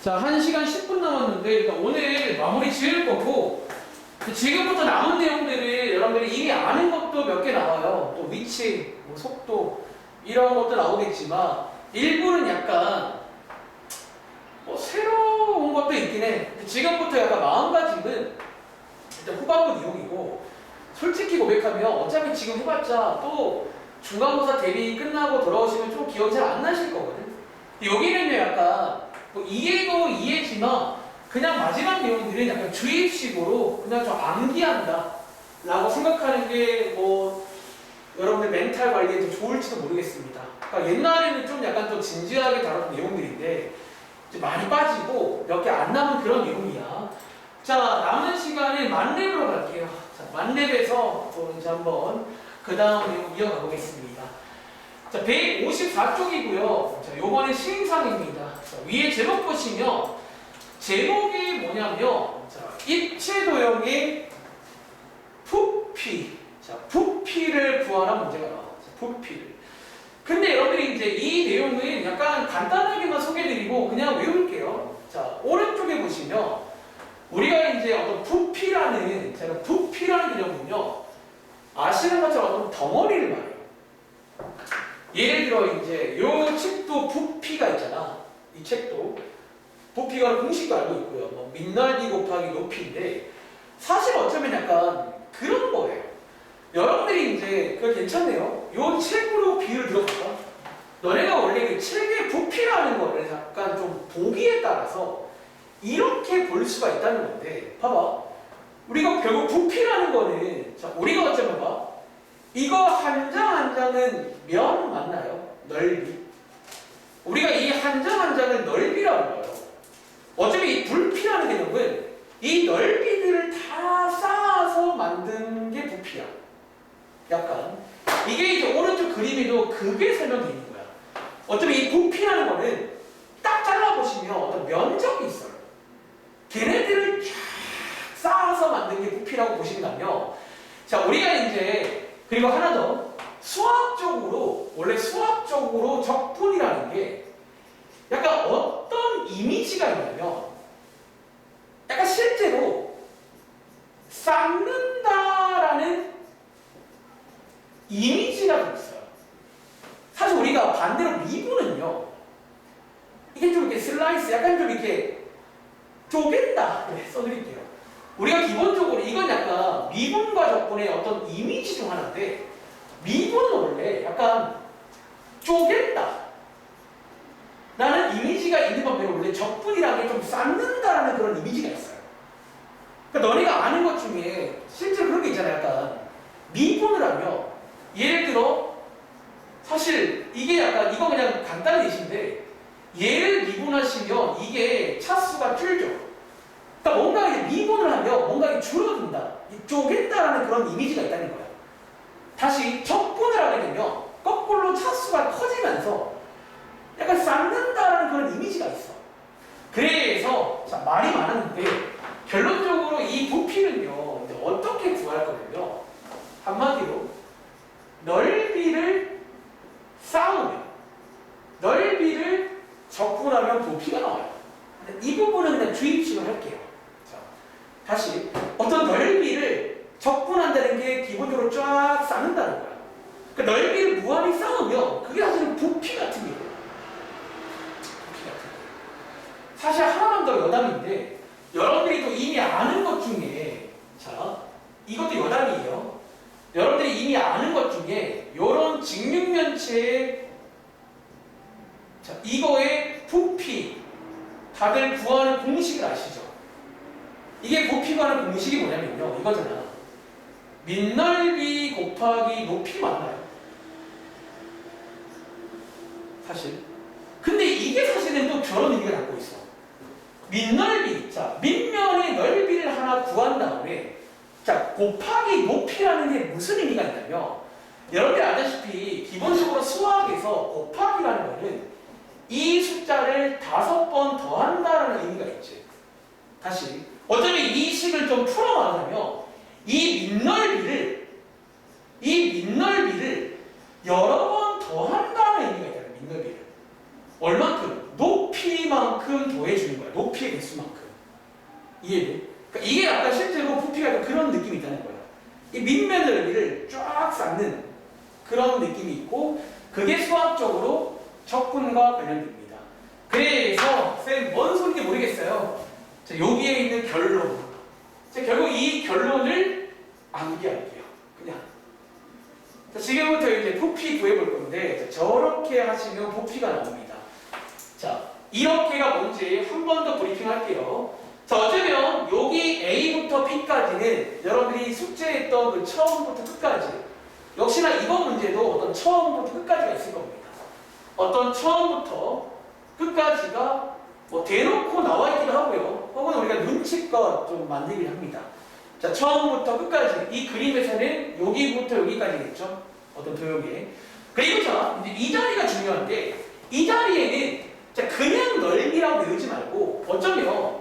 자, 1시간 10분 남았는데 일단 오늘 마무리 지을 거고 지금부터 남은 내용들을 여러분들이 이미 아는 것도 몇 개 나와요. 또 위치, 뭐 속도 이런 것도 나오겠지만 일부는 약간 뭐 새로운 것도 있긴 해. 지금부터 약간 마음가짐은 일단 후반부 내용이고 솔직히 고백하면 어차피 지금 해봤자 또 중간고사 대비 끝나고 돌아오시면 좀 기억이 잘 안 나실 거거든. 여기는요 약간 뭐 이해도 이해지만 그냥 마지막 내용들은 약간 주입식으로 그냥 좀 암기한다 라고 생각하는 게 뭐 여러분들 멘탈 관리에 좀 좋을지도 모르겠습니다. 그러니까 옛날에는 좀 약간 더 진지하게 다뤘던 내용들인데 이제 많이 빠지고 몇 개 안 남은 그런 내용이야. 자, 남은 시간에 만렙으로 갈게요. 자, 만렙에서 또 이제 한번 그 다음 내용 이어가 보겠습니다. 자, 154쪽이고요. 자, 요번에 시행상입니다. 자, 위에 제목 보시면 제목이 뭐냐면 자, 입체도형의 부피. 자, 부피를 구하라 문제가 나와. 자, 부피를. 근데 여러분들이 이제 이 내용은 약간 간단하게만 소개해드리고 그냥 외울게요. 자, 오른쪽에 보시면 우리가 이제 어떤 부피라는 제가 부피라는 개념은요 아시는 것처럼 어떤 덩어리를 말해요. 예를 들어 이제 요 책도 부피가 있잖아. 이 책도 부피가 공식도 알고 있고요. 뭐 밑넓이 곱하기 높이인데 사실 어쩌면 약간 그런 거예요. 여러분들이 이제 그거 괜찮네요. 요 책으로 비유를 들어볼까? 너네가 원래 그 책의 부피라는 거를 약간 좀 보기에 따라서 이렇게 볼 수가 있다는 건데 봐봐. 우리가 결국 부피라는 거는 자, 우리가 어쩌면 봐. 이거 한 장 한 장은 면 맞나요? 넓이. 우리가 이 한 장 한 장을 넓이라고 불러요. 어차피 이 불피라는 개념은 이 넓이들을 다 쌓아서 만든 게 부피야. 약간 이게 이제 오른쪽 그림에도 그게 설명되어 있는 거야. 어차피 이 부피라는 거는 딱 잘라보시면 어떤 면적이 있어요. 걔네들을 쫙 쌓아서 만든 게 부피라고 보신다면 자, 우리가 이제 그리고 하나 더 수학적으로 원래 수학적으로 적분이라는 게 약간 어떤 이미지가 있냐면 약간 실제로 쌓는다라는 이미지가 좀 있어요. 사실 우리가 반대로 미분은요 이게 좀 이렇게 슬라이스 약간 좀 이렇게 쪼갠다 네, 써드릴게요. 우리가 기본적으로 이건 약간 미분과 적분의 어떤 이미지 중 하나인데 미분은 원래 약간 쪼갠다 라는 이미지가 있는 반면에 원래 적분이라는 게 좀 쌓는다라는 그런 이미지가 있어요. 그러니까 너네가 아는 것 중에 실제로 그런 게 있잖아요. 약간 미분을 하면 예를 들어 사실 이게 약간 이거 그냥 간단한 예시인데 얘를 미분하시면 이게 차수가 줄죠. 그러니까 뭔가 이제 미분을 하면 뭔가 줄어든다, 쪼갠다라는 그런 이미지가 있다는 거예요. 다시 적분을 하게 되면 거꾸로 차수가 커지면서 약간 쌓는다라는 그런 이미지가 있어. 그래서 자, 말이 많았는데 결론적으로 이 부피는요 이제 어떻게 구할 거냐면 한마디로 넓이를 쌓으면 넓이를 적분하면 부피가 나와요. 이 부분은 그냥 주입식을 할게요. 자, 다시 어떤 넓이를 적분한다는 게 기본적으로 쫙 쌓는다는 거야. 그러니까 넓이를 무한히 쌓으면 그게 사실은 부피 같은 게 돼요. 부피 같은 게. 사실 하나만 더 여담인데 여러분들이 또 이미 아는 것 중에 자 이것도 여담이에요. 여러분들이 이미 아는 것 중에 이런 직육면체의 자 이거의 부피 다들 구하는 공식을 아시죠? 이게 부피 구하는 공식이 뭐냐면요 이거잖아. 밑넓이 곱하기 높이 맞나요? 사실 근데 이게 사실은 또 저런 의미가 갖고 있어. 밑넓이 자 밑면의 넓이를 하나 구한 다음에 자 곱하기 높이라는 게 무슨 의미가 있냐면 여러분들 아다시피 기본적으로 수학에서 곱하기라는 거는 이 숫자를 5번 더한다라는 의미가 있지. 다시 어차피 이 식을 좀 풀어나가면 이 밑넓이를 여러 번 더한다는 의미가 있잖아요. 밑넓이를 얼만큼? 높이만큼 더해주는 거야. 높이의 개수만큼. 이해돼? 그러니까 이게 약간 실제로 부피가 그런 느낌이 있다는 거야. 이 밑면 넓이를 쫙 쌓는 그런 느낌이 있고 그게 수학적으로 적분과 관련됩니다. 그래서 쌤 뭔 소리인지 모르겠어요. 자, 여기에 있는 결론. 자, 결국 이 결론을 암기할게요. 그냥. 자, 지금부터 이제 부피 구해볼 건데 자, 저렇게 하시면 부피가 나옵니다. 자, 이렇게가 뭔지 한 번 더 브리핑 할게요. 자, 어쩌면 여기 A부터 B까지는 여러분들이 숙제했던 그 처음부터 끝까지 역시나 이번 문제도 어떤 처음부터 끝까지가 있을 겁니다. 어떤 처음부터 끝까지가 뭐 대놓고 나와 있기도 하고요. 혹은 우리가 눈치껏 좀 만들긴 합니다. 자, 처음부터 끝까지 이 그림에서는 여기부터 여기까지겠죠. 어떤 도형에. 그리고 자, 이제 이 자리가 중요한데 이 자리에는 자, 그냥 넓이라고 외우지 말고 어쩌면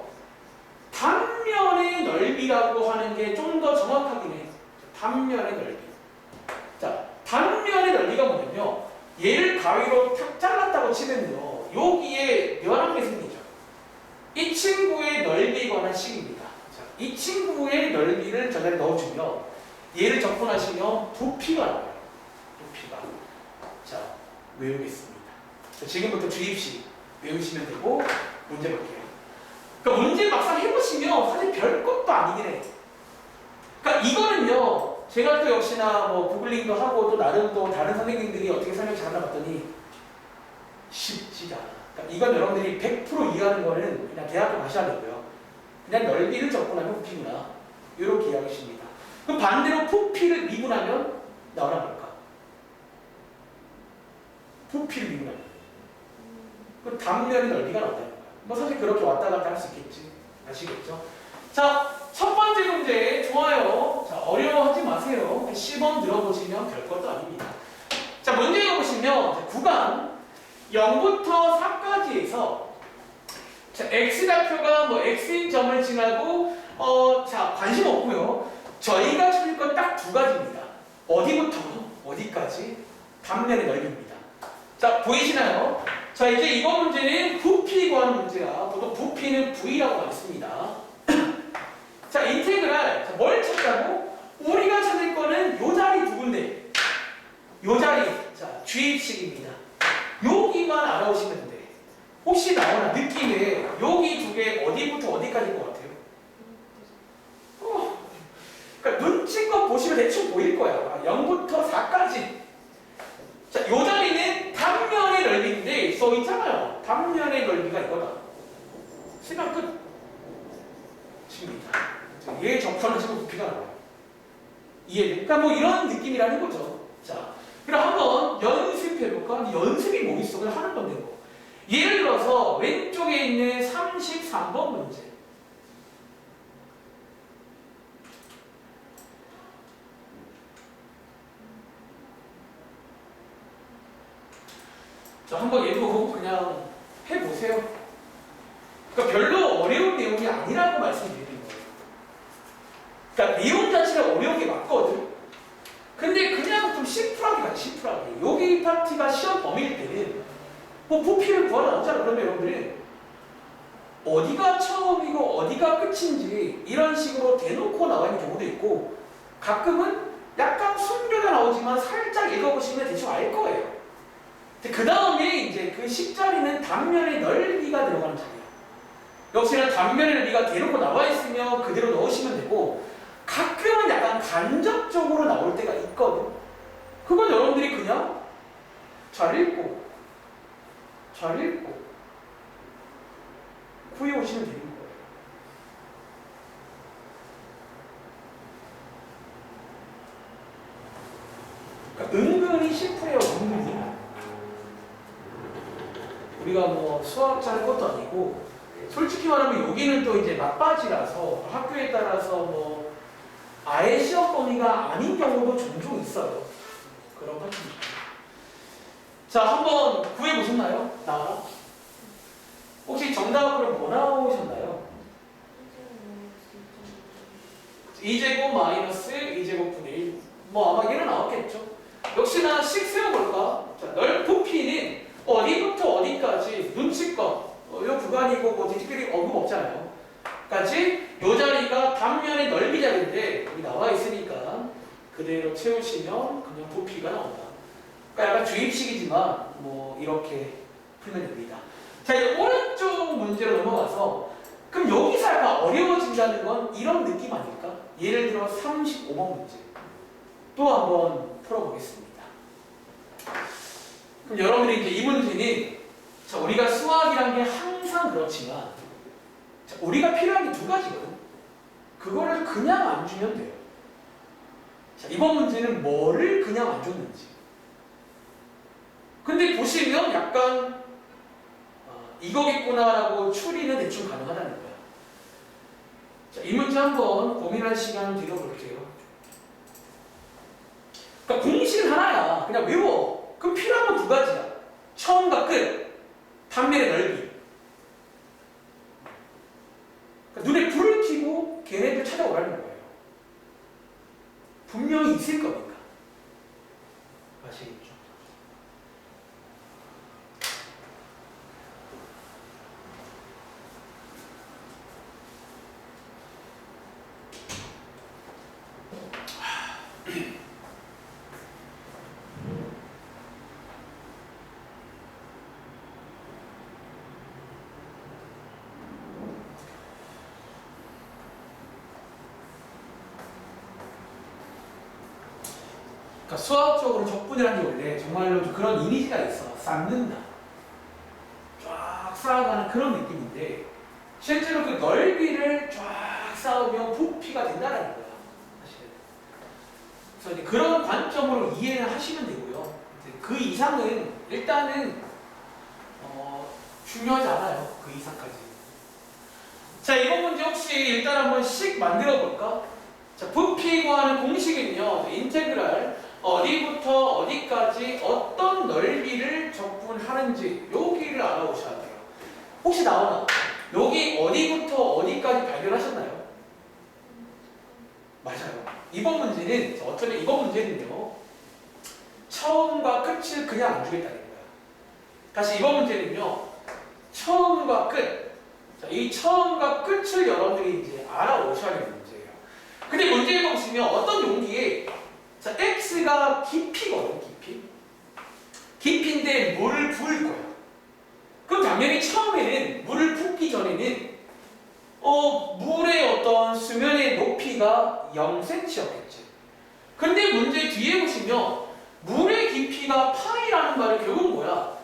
단면의 넓이라고 하는 게 좀 더 정확하긴 해. 단면의 넓이. 자, 단면의 넓이가 뭐냐면요. 얘를 가위로 탁 잘랐다고 치면요. 여기에 멸한 게 생기죠. 이 친구의 넓이에 관한 식입니다. 자, 이 친구의 넓이를 저 자리에 넣어주면 얘를 적분하시면 부피가 나와요. 부피가. 자, 외우겠습니다. 자, 지금부터 주입식 외우시면 되고 문제 볼게요. 그러니까 문제 막상 해보시면 사실 별것도 아니긴 해. 그러니까 이거는요. 제가 또 역시나 뭐 구글링도 하고 또 나름 또 다른 선생님들이 어떻게 설명 잘하나 봤더니 쉽지가 않아. 그러니까 이건 여러분들이 100% 이해하는 거는 그냥 대학교 가셔야 되고요. 그냥 넓이를 적분하면 부피구나. 이렇게 이해하십니다. 그럼 반대로 부피를 미분하면 나오나 볼까? 부피를 미분하면. 그 단면의 넓이가 나온다는 거야. 뭐 사실 그렇게 왔다 갔다 할 수 있겠지. 아시겠죠? 자, 첫 번째 문제 좋아요. 자, 어려워하지 마세요. 시범 들어보시면 별것도 아닙니다. 자, 문제 읽어보시면 구간 0부터 4까지에서 자, x좌표가 뭐 x인 점을 지나고 자, 관심 없고요. 저희가 찾을 건 딱 두 가지입니다. 어디부터 어디까지? 단면의 넓이입니다. 자, 보이시나요? 자, 이제 이번 문제는 부피 구하는 문제야. 보통 부피는 V라고 많습니다. 자, 인테그랄. 자, 뭘 찾자고? 우리가 찾을 거는 요 자리 두 군데. 요 자리. 자, 주입식입니다. 여기만 알아오시면 돼. 혹시 나오나 느낌에 여기 두 개 어디부터 어디까지일 것 같아요? 그러니까 눈치껏 보시면 대충 보일 거야. 0부터 4까지. 자, 요 자리는 단면의 넓이인데 써 있잖아요. 단면의 넓이가 이거다. 시간 끝. 집니다. 얘 접선하시면 부피가 나와요. 이해돼? 그러니까 뭐 이런 느낌이라는 거죠. 자, 그럼 한번 연습해볼까? 연습이 뭐 있어? 그냥 하는 건데 뭐. 예를 들어서 왼쪽에 있는 33번 문제. 자, 한번 얘도 그냥 해보세요. 그러니까 별로 어려운 내용이 아니라고 말씀드리는 거예요. 그러니까 내용 자체가 어려운 게 맞거든. 근데 그냥 좀 심플하게 가요. 심플하게. 여기 파트가 시험 범위일 때는 뭐 부피를 구하러 나오잖아. 그러면 여러분들이 어디가 처음이고 어디가 끝인지 이런 식으로 대놓고 나와 있는 경우도 있고 가끔은 약간 숨겨져 나오지만 살짝 읽어보시면 대충 알 거예요. 그 다음에 이제 그 식자리는 단면의 넓이가 들어가는 자리예요. 역시나 단면의 넓이가 대놓고 나와 있으면 그대로 넣으시면 되고 가끔은 약간 간접적으로 나올 때가 있거든. 그건 여러분들이 그냥 잘 읽고 구해오시면 되는 거예요. 그러니까 은근히 심플해요. 은근히. 우리가 뭐 수학 잘할 것도 아니고 솔직히 말하면 여기는 또 이제 막바지라서 학교에 따라서 뭐 아예 시험 범위가 아닌 경우도 종종 있어요. 그런 파트입니다. 자, 한번 구해보셨나요? 나와라. 혹시 정답으로 뭐 나오셨나요? 2제곱 마이너스 2제곱 분의 1. 뭐 아마 얘는 나왔겠죠. 역시나 식 세워볼까? 자, 부피는 어디부터 어디까지 눈치껏 요 구간이고 뭐 특별히 언급 없잖아요. 까지 요 자리가 단면의 넓이 자리인데 여기 나와 있으니까 그대로 채우시면 그냥 부피가 나온다. 그러니까 약간 주입식이지만 뭐 이렇게 풀면 됩니다. 자, 이제 오른쪽 문제로 넘어가서 그럼 여기서 약간 어려워진다는 건 이런 느낌 아닐까? 예를 들어 35번 문제 또 한번 풀어보겠습니다. 그럼 여러분들이 이제 이 문제는 자, 우리가 수학이란 게 항상 그렇지만 자, 우리가 필요한 게 두 가지거든. 그거를 그냥 안 주면 돼요. 자, 이번 문제는 뭐를 그냥 안 줬는지. 근데 보시면 약간 이거겠구나라고 추리는 대충 가능하다는 거야. 자, 이 문제 한번 고민할 시간을 드려볼게요. 그러니까 공식은 하나야. 그냥 외워. 그럼 필요한 건 두 가지야. 처음과 끝, 단면의 넓이. 그러니까 눈에 불을 켜고 걔네들 찾아오라는 거예요. 분명히 있을 거니까. 아시겠죠? 그러니까 수학적으로 적분이라는 게 원래 정말로 좀 그런 이미지가 있어. 쌓는다. 쫙 쌓아가는 그런 느낌인데 실제로 그 넓이를 쫙 쌓으면 부피가 된다는 거야. 사실. 그래서 이제 그런 관점으로 이해를 하시면 되고요. 이제 그 이상은 일단은 중요하지 않아요. 그 이상까지. 자, 이번 문제 혹시 일단 한번 식 만들어 볼까? 자, 부피 구하는 공식은요. 인테그랄 어디부터 어디까지 어떤 넓이를 적분하는지 여기를 알아보셔야 돼요. 혹시 나오나? 여기 어디부터 어디까지 발견하셨나요? 맞아요. 이번 문제는 어쩌면 이번 문제는요. 처음과 끝을 그냥 안 주겠다는 거야. 다시 이번 문제는요. 처음과 끝. 자, 이 처음과 끝을 여러분들이 이제 알아오셔야 되는 문제예요. 근데 문제에 보시면 어떤 용기에 자, X가 깊이거든, 깊이. 깊이인데 물을 부을 거야. 그럼 당연히 처음에는 물을 붓기 전에는 물의 어떤 수면의 높이가 0cm였겠지. 근데 문제 뒤에 보시면 물의 깊이가 파이라는 말은 결국 뭐야?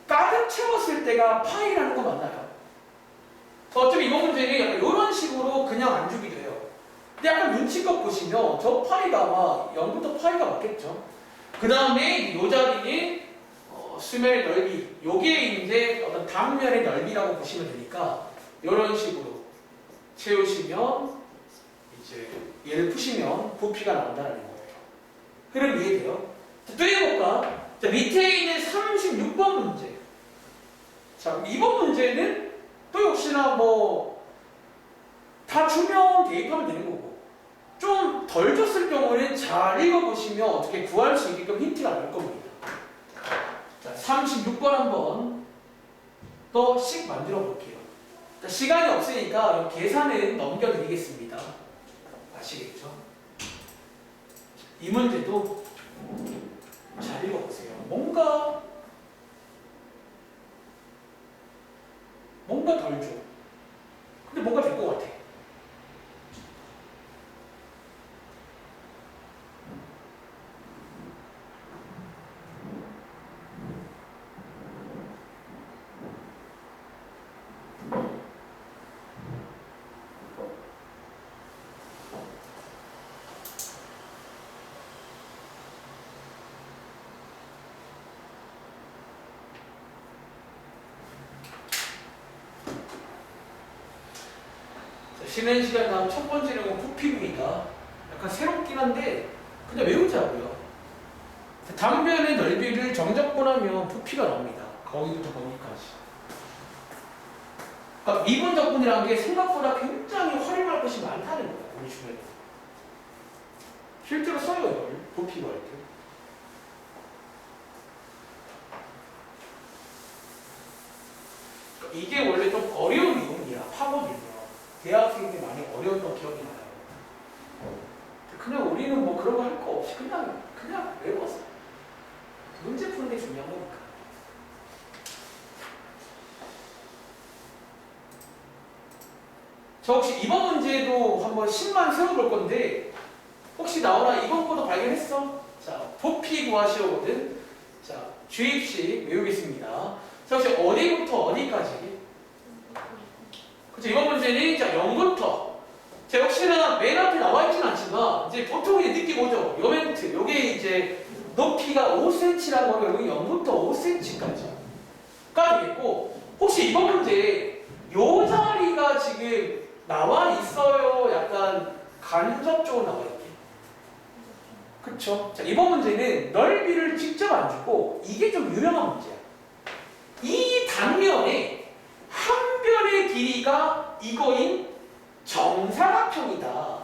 가득 채웠을 때가 파이라는 거 맞나요? 어차피 이번 문제는 약간 이런 식으로 그냥 안 주기도 해요. 근데 약간 눈치껏 보시면 저 파이가 아마 0부터 파이가 맞겠죠. 그 다음에 이 자리는 수면의 넓이, 요게 이제 어떤 단면의 넓이라고 보시면 되니까 이런 식으로 채우시면 이제 얘를 푸시면 부피가 나온다는 거예요. 흐름 이해돼요? 자, 또 해볼까? 자, 밑에 있는 36번 문제. 자, 이번 문제는 또 역시나 뭐 다 주면 대입하면 되는 거고 좀 덜 줬을 경우는 잘 읽어보시면 어떻게 구할 수 있게끔 힌트가 나올 겁니다. 자, 36번 한번 더 씩 만들어 볼게요. 자, 시간이 없으니까 계산은 넘겨드리겠습니다. 아시겠죠? 이 문제도 잘 읽어보세요. 뭔가 덜 줘. 근데 뭔가 될 것 같아. 쉬는 시간 다음 첫 번째는 부피입니다. 약간 새롭긴 한데 그냥 외우자고요. 단면의 넓이를 정적분하면 부피가 나옵니다. 거기부터 거기까지. 그러니까 미분 적분이라는 게 생각보다 굉장히 활용할 것이 많다는 거예요. 우리 주변에. 실제로 써요, 이걸. 부피 구할 때. 그러니까 이게 원래 어려웠던 기억이 나요. 그냥 우리는 뭐 그런 거 할 거 없이 그냥 외웠어. 문제 푸는 게 중요한 거니까. 자, 혹시 이번 문제도 한번 10만 세워볼 건데 혹시 나오나 이번 거도 발견했어? 자, 부피 구하시오거든. 자, 주입식 외우겠습니다. 자, 혹시 어디부터 어디까지? 그쵸, 이번 문제는 자, 0부터. 자, 역시나 맨 앞에 나와 있진 않지만 이제 보통 이제 느낌 오죠. 요 멘트, 요게 이제 높이가 5cm라고 하면 여기 0부터 5cm까지가 되겠고, 혹시 이번 문제 요 자리가 지금 나와 있어요? 약간 간접적으로 나와 있게. 그쵸? 자, 이번 문제는 넓이를 직접 안 주고 이게 좀 유명한 문제야. 이 단면에 한 변의 길이가 이거인 정사각형이다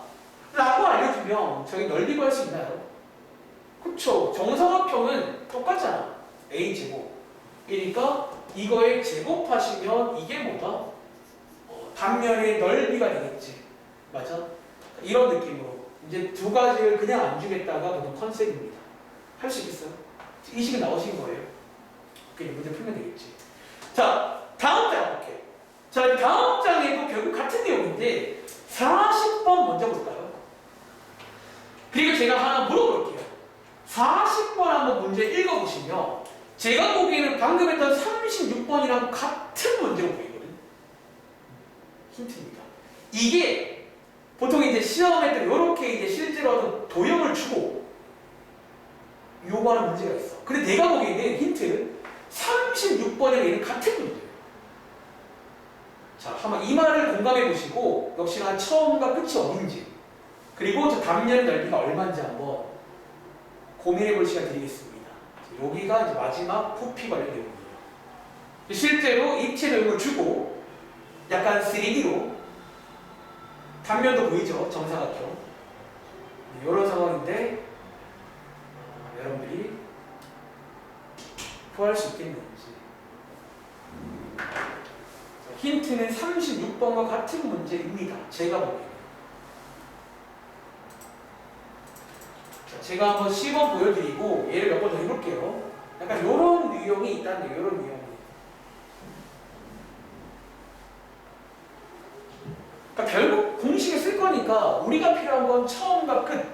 라고 알려주면 저희 넓이 구할 수 있나요? 그쵸? 정사각형은 똑같잖아. A제곱. 그러니까 이거에 제곱하시면 이게 뭐다? 단면의 넓이가 되겠지. 맞아? 이런 느낌으로 이제 두 가지를 그냥 안 주겠다가 보통 컨셉입니다. 할 수 있겠어요? 이 식이 나오신 거예요. 그게 문제 풀면 되겠지. 자, 다음 장 볼게요. 자, 다음 장에도 결국 같은 내용인데 40번 먼저 볼까요? 그리고 제가 하나 물어볼게요. 40번 한번 문제 읽어보시면 제가 보기에는 방금 했던 36번이랑 같은 문제로 보이거든요. 힌트입니다. 이게 보통 이제 시험에 때 이렇게 이제 실제로 어떤 도형을 주고 요구하는 문제가 있어. 근데 내가 보기에는 힌트 36번이랑 얘는 같은 문제예요. 자, 한번 이 말을 공감해 보시고 역시나 처음과 끝이 어딘지 그리고 저 단면 넓이가 얼마인지 한번 고민해 볼 시간 드리겠습니다. 여기가 이제 마지막 부피 관련 내용이에요. 실제로 입체 도형을 주고 약간 3D로 단면도 보이죠? 정사각형. 이런 상황인데 여러분들이 구할 수 있겠는지. 힌트는 36번과 같은 문제입니다. 제가 보기에는. 자, 제가 한번 시범 보여드리고 얘를 몇 번 더 해볼게요. 약간 이런 유형이 있다는 이런 유형이. 그러니까 결국 공식을 쓸 거니까 우리가 필요한 건 처음과 끝.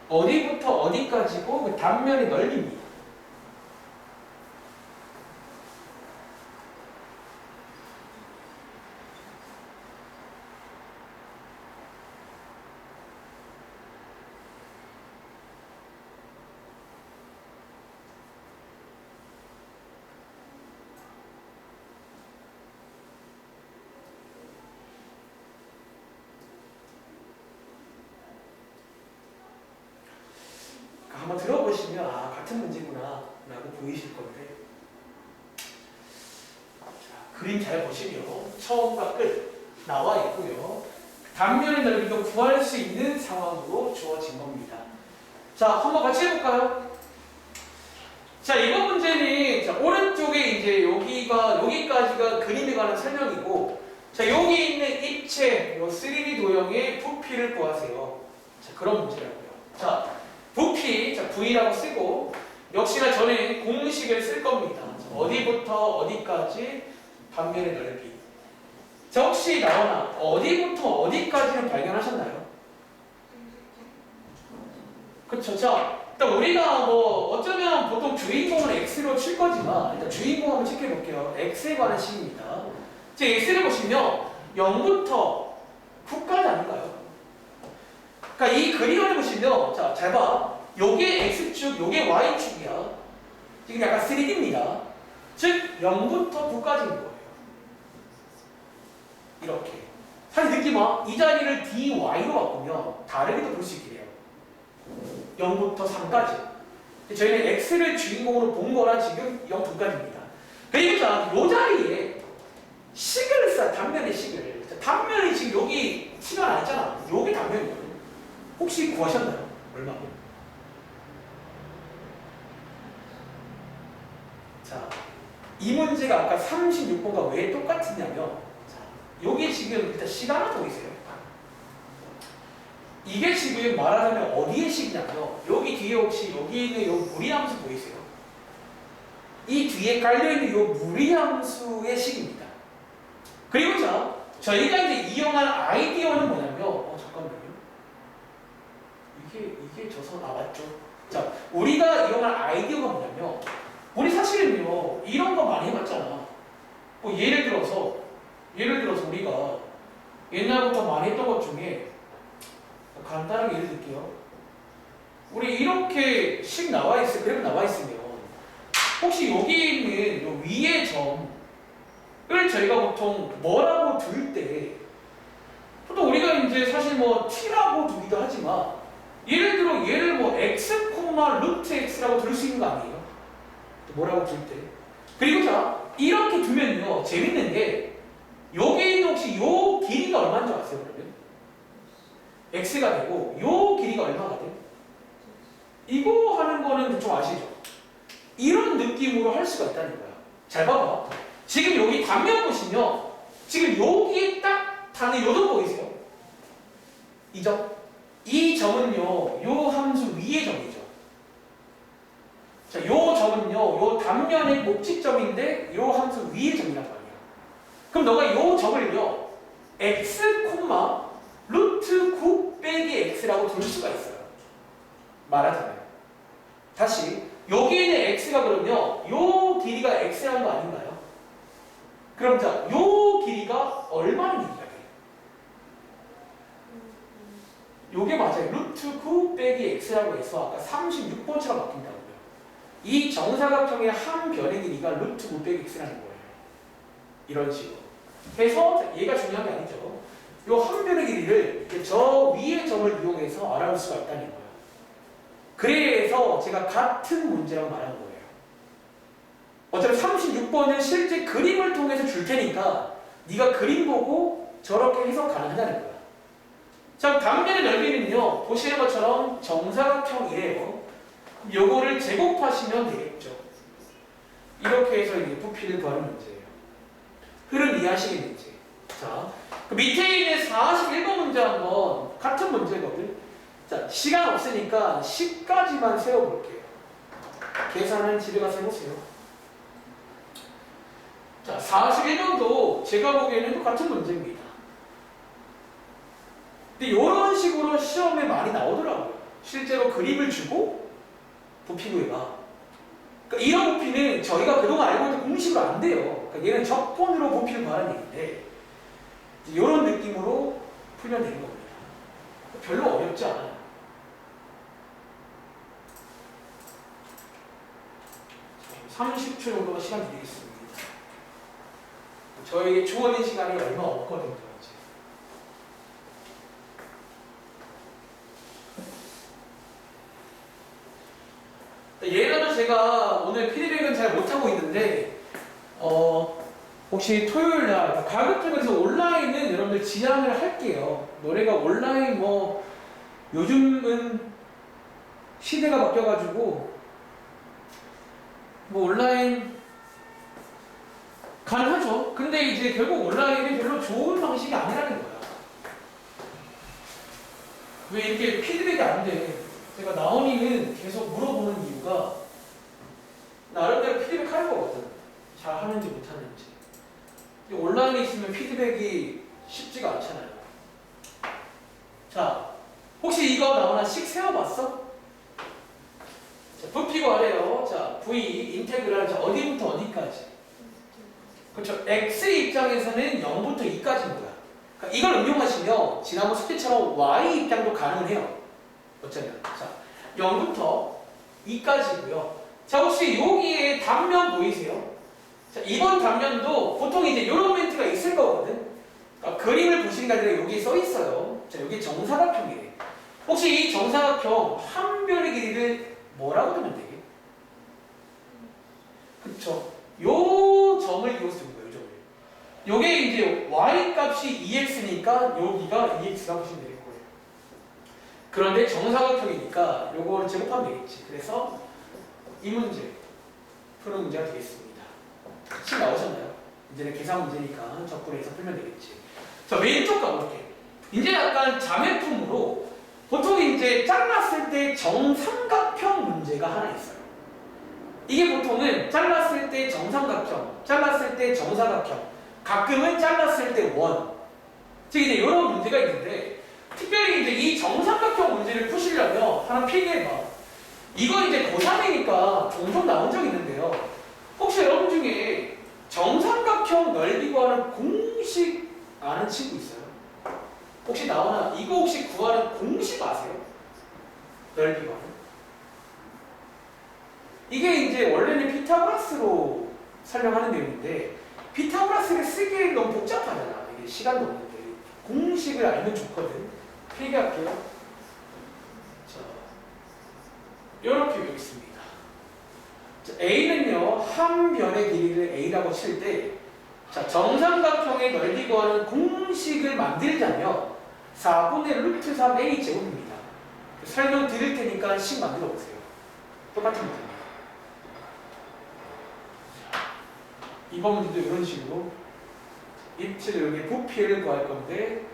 어디부터 어디까지고 그 단면의 넓이입니다. 한번 들어보시면 아 같은 문제구나 라고 보이실 건데 자, 그림 잘 보시면 처음과 끝 나와 있고요. 단면의 넓이도 구할 수 있는 상황으로 주어진 겁니다. 자, 한번 같이 해볼까요? 자, 이번 문제는 자, 오른쪽에 이제 여기까지가 그림에 관한 설명이고 자, 여기 있는 입체 요 3D 도형의 부피를 구하세요. 자, 그런 문제라고요. 자, 부피, 자, V라고 쓰고 역시나 저는 공식을 쓸 겁니다. 자, 어디부터 어디까지 단면의 넓이. 자, 혹시 나오나 어디부터 어디까지는 발견하셨나요? 그쵸. 자, 일단 우리가 뭐 어쩌면 보통 주인공은 X로 칠 거지만 일단 주인공 한번 체크해 볼게요. X에 관한 식입니다. 자, X를 보시면 0부터 9까지 아닌가요? 그러니까 이 그림을 보시면 자, 잘 봐. 요게 X축, 요게 Y축이야. 지금 약간 3D입니다. 즉 0부터 9까지인 거예요. 이렇게. 사실 느낌 와. 이 자리를 DY로 바꾸면 다르게도 볼 수 있게 돼요. 0부터 3까지. 저희는 X를 주인공으로 본 거라 지금 0, 2까지입니다. 그리고 자, 요 자리에 식을 써, 단면의 식을. 단면이 지금 여기 시간 안 했잖아. 요게 단면이거든요. 혹시 구하셨나요? 얼마? 자, 이 문제가 아까 36번과 왜 똑같으냐면 자, 여기 지금 일단 시간 하나 보이세요? 이게 지금 말하자면 어디의 식이냐면 여기 뒤에 혹시 여기 있는 요 무리함수 보이세요? 이 뒤에 깔려있는 요 무리함수의 식입니다. 그리고 자, 저희가 이제 이용한 아이디어는 뭐냐면 잠깐만요. 이게 저선 맞죠? 자, 우리가 이용한 아이디어가 뭐냐면 우리 사실은요 이런 거 많이 해봤잖아. 뭐 예를 들어서 우리가 옛날부터 많이 했던 것 중에 간단하게 예를 들게요. 우리 이렇게 식 나와 있어, 그래프 나와 있으면 혹시 여기 있는 요 위의 점을 저희가 보통 뭐라고 둘 때 보통 우리가 이제 사실 뭐 t라고 두기도 하지만 예를 들어 얘를 뭐 x, 루트 x라고 둘 수 있는 거 아니에요? 뭐라고 둘 때. 그리고 자 이렇게 두면요 재밌는 게 여기 있는 혹시 요 길이가 얼마인 줄 아세요? 그러면 x가 되고 요 길이가 얼마가 돼? 이거 하는 거는 좀 아시죠? 이런 느낌으로 할 수가 있다는 거야. 잘 봐봐. 지금 여기 단면 보시면 지금 여기에 딱 닿는 요 점 보이세요? 이 점? 이 점은요 요 함수 위의 점이죠. 자, 요 점은요 요 단면의 꼭지점인데 요 함수 위의 점이란 말이야. 그럼 너가 요 점을요 x, 루트 9 빼기 x라고 둘 수가 있어요. 말하자면 다시 여기 있는 x가 그러면 요 길이가 x라는 거 아닌가요? 그럼 자, 요 길이가 얼마나 길이가 돼요? 요게 맞아요. 루트 9 빼기 x라고 해서 아까 36번처럼 바뀐다고요. 이 정사각형의 한 변의 길이가 루트 9 빼기 x라는 거예요. 이런 식으로. 그래서 얘가 중요한 게 아니죠. 요 한 변의 길이를 저 위의 점을 이용해서 알아볼 수가 있다는 거예요. 그래서 제가 같은 문제라고 말한 거예요. 어차피 36번은 실제 그림을 통해서 줄 테니까 네가 그림 보고 저렇게 해석 가능하다는 거야. 자, 단면의 넓이는요 보시는 것처럼 정사각형이래요. 요거를 제곱하시면 되겠죠. 이렇게 해서 이제 부피를 구하는 문제예요. 흐름 이해하시겠는지. 자, 그 밑에 있는 41번 문제 한번 같은 문제거든. 자, 시간 없으니까 10까지만 세워볼게요. 계산은 집에 가서 해보세요. 자, 41번도 제가 보기에는 똑같은 문제입니다. 근데 이런 식으로 시험에 많이 나오더라고요. 실제로 그림을 주고 부피 구해봐. 그러니까 이런 부피는 저희가 그동안 알고 있는 공식으로 안 돼요. 그러니까 얘는 적분으로 부피를 구하는 얘기인데 이런 느낌으로 풀면 되는 겁니다. 별로 어렵지 않아요. 30초 정도가 시간 드리겠습니다. 저에게 주어진 시간이 얼마 없거든요. 예를 들어 제가 오늘 피드백은 잘 못하고 있는데 혹시 토요일날 가급적에서 온라인은 여러분들 지향을 할게요. 노래가 온라인 뭐 요즘은 시대가 바뀌어가지고 뭐 온라인 가능하죠. 근데 이제 결국 온라인이 별로 좋은 방식이 아니라는 거야. 왜 이렇게 피드백이 안 돼? 제가 나온이는 계속 물어보는 이유가 나름대로 피드백 할 거거든. 잘 하는지 못하는지. 근데 온라인에 있으면 피드백이 쉽지가 않잖아요. 자, 혹시 이거 나오나 식 세워봤어? 자, 부피 구하래요. 자, V 인테그랄 어디부터 어디까지? 그렇죠. X 입장에서는 0부터 2까지인 거야. 그러니까 이걸 응용하시면 지난번 숙제처럼 Y 입장도 가능해요. 어쩌면. 자, 0부터 2까지고요. 자, 혹시 여기에 단면 보이세요? 자, 이번 단면도 보통 이제 이런 멘트가 있을 거거든. 그러니까 그림을 보시는 게 아니라 여기 써 있어요. 자, 여기 정사각형이래. 혹시 이 정사각형 한 변의 길이를 뭐라고 두면 되게? 그쵸. 요 점을 이용해서 두는 거예요. 요 점을. 요게 이제 y 값이 2x니까 여기가 2x가 보시면 되겠고요. 그런데 정사각형이니까 요거를 제곱하면 되겠지. 그래서 이 문제 푸는 문제가 되겠습니다. 식 나오셨나요? 이제는 계산 문제니까 적분해서 풀면 되겠지. 자, 왼쪽 가볼게. 이제 약간 자매품으로 보통 이제 잘랐을 때 정삼각형 문제가 하나 있어요. 이게 보통은 잘랐을 때 정삼각형, 잘랐을 때 정사각형, 가끔은 잘랐을 때 원. 즉 이제 이런 문제가 있는데, 특별히 이제 이 정삼각형 문제를 푸시려면 하나 필기해봐. 이거 이제 고3이니까 종종 나온 적 있는데요. 혹시 여러분 중에 정삼각형 넓이 구하는 공식 아는 친구 있어요? 혹시 나오나? 이거 혹시 구하는 공식 아세요? 넓이 구하는? 이게 이제 원래는 피타고라스로 설명하는 내용인데, 피타고라스를 쓰기엔 너무 복잡하잖아. 이게 시간도 없는데. 공식을 알면 좋거든. 필기할게요. 자, 이렇게 배우겠습니다. A는요, 한 변의 길이를 A라고 칠 때, 자, 정삼각형의 넓이 구하는 공식을 만들자면 4분의 루트 3A 제곱입니다. 설명 드릴 테니까 식 만들어 보세요. 똑같은 문제입니다. 이번 문제도 이런 식으로 입체를 여기 부피를 구할 건데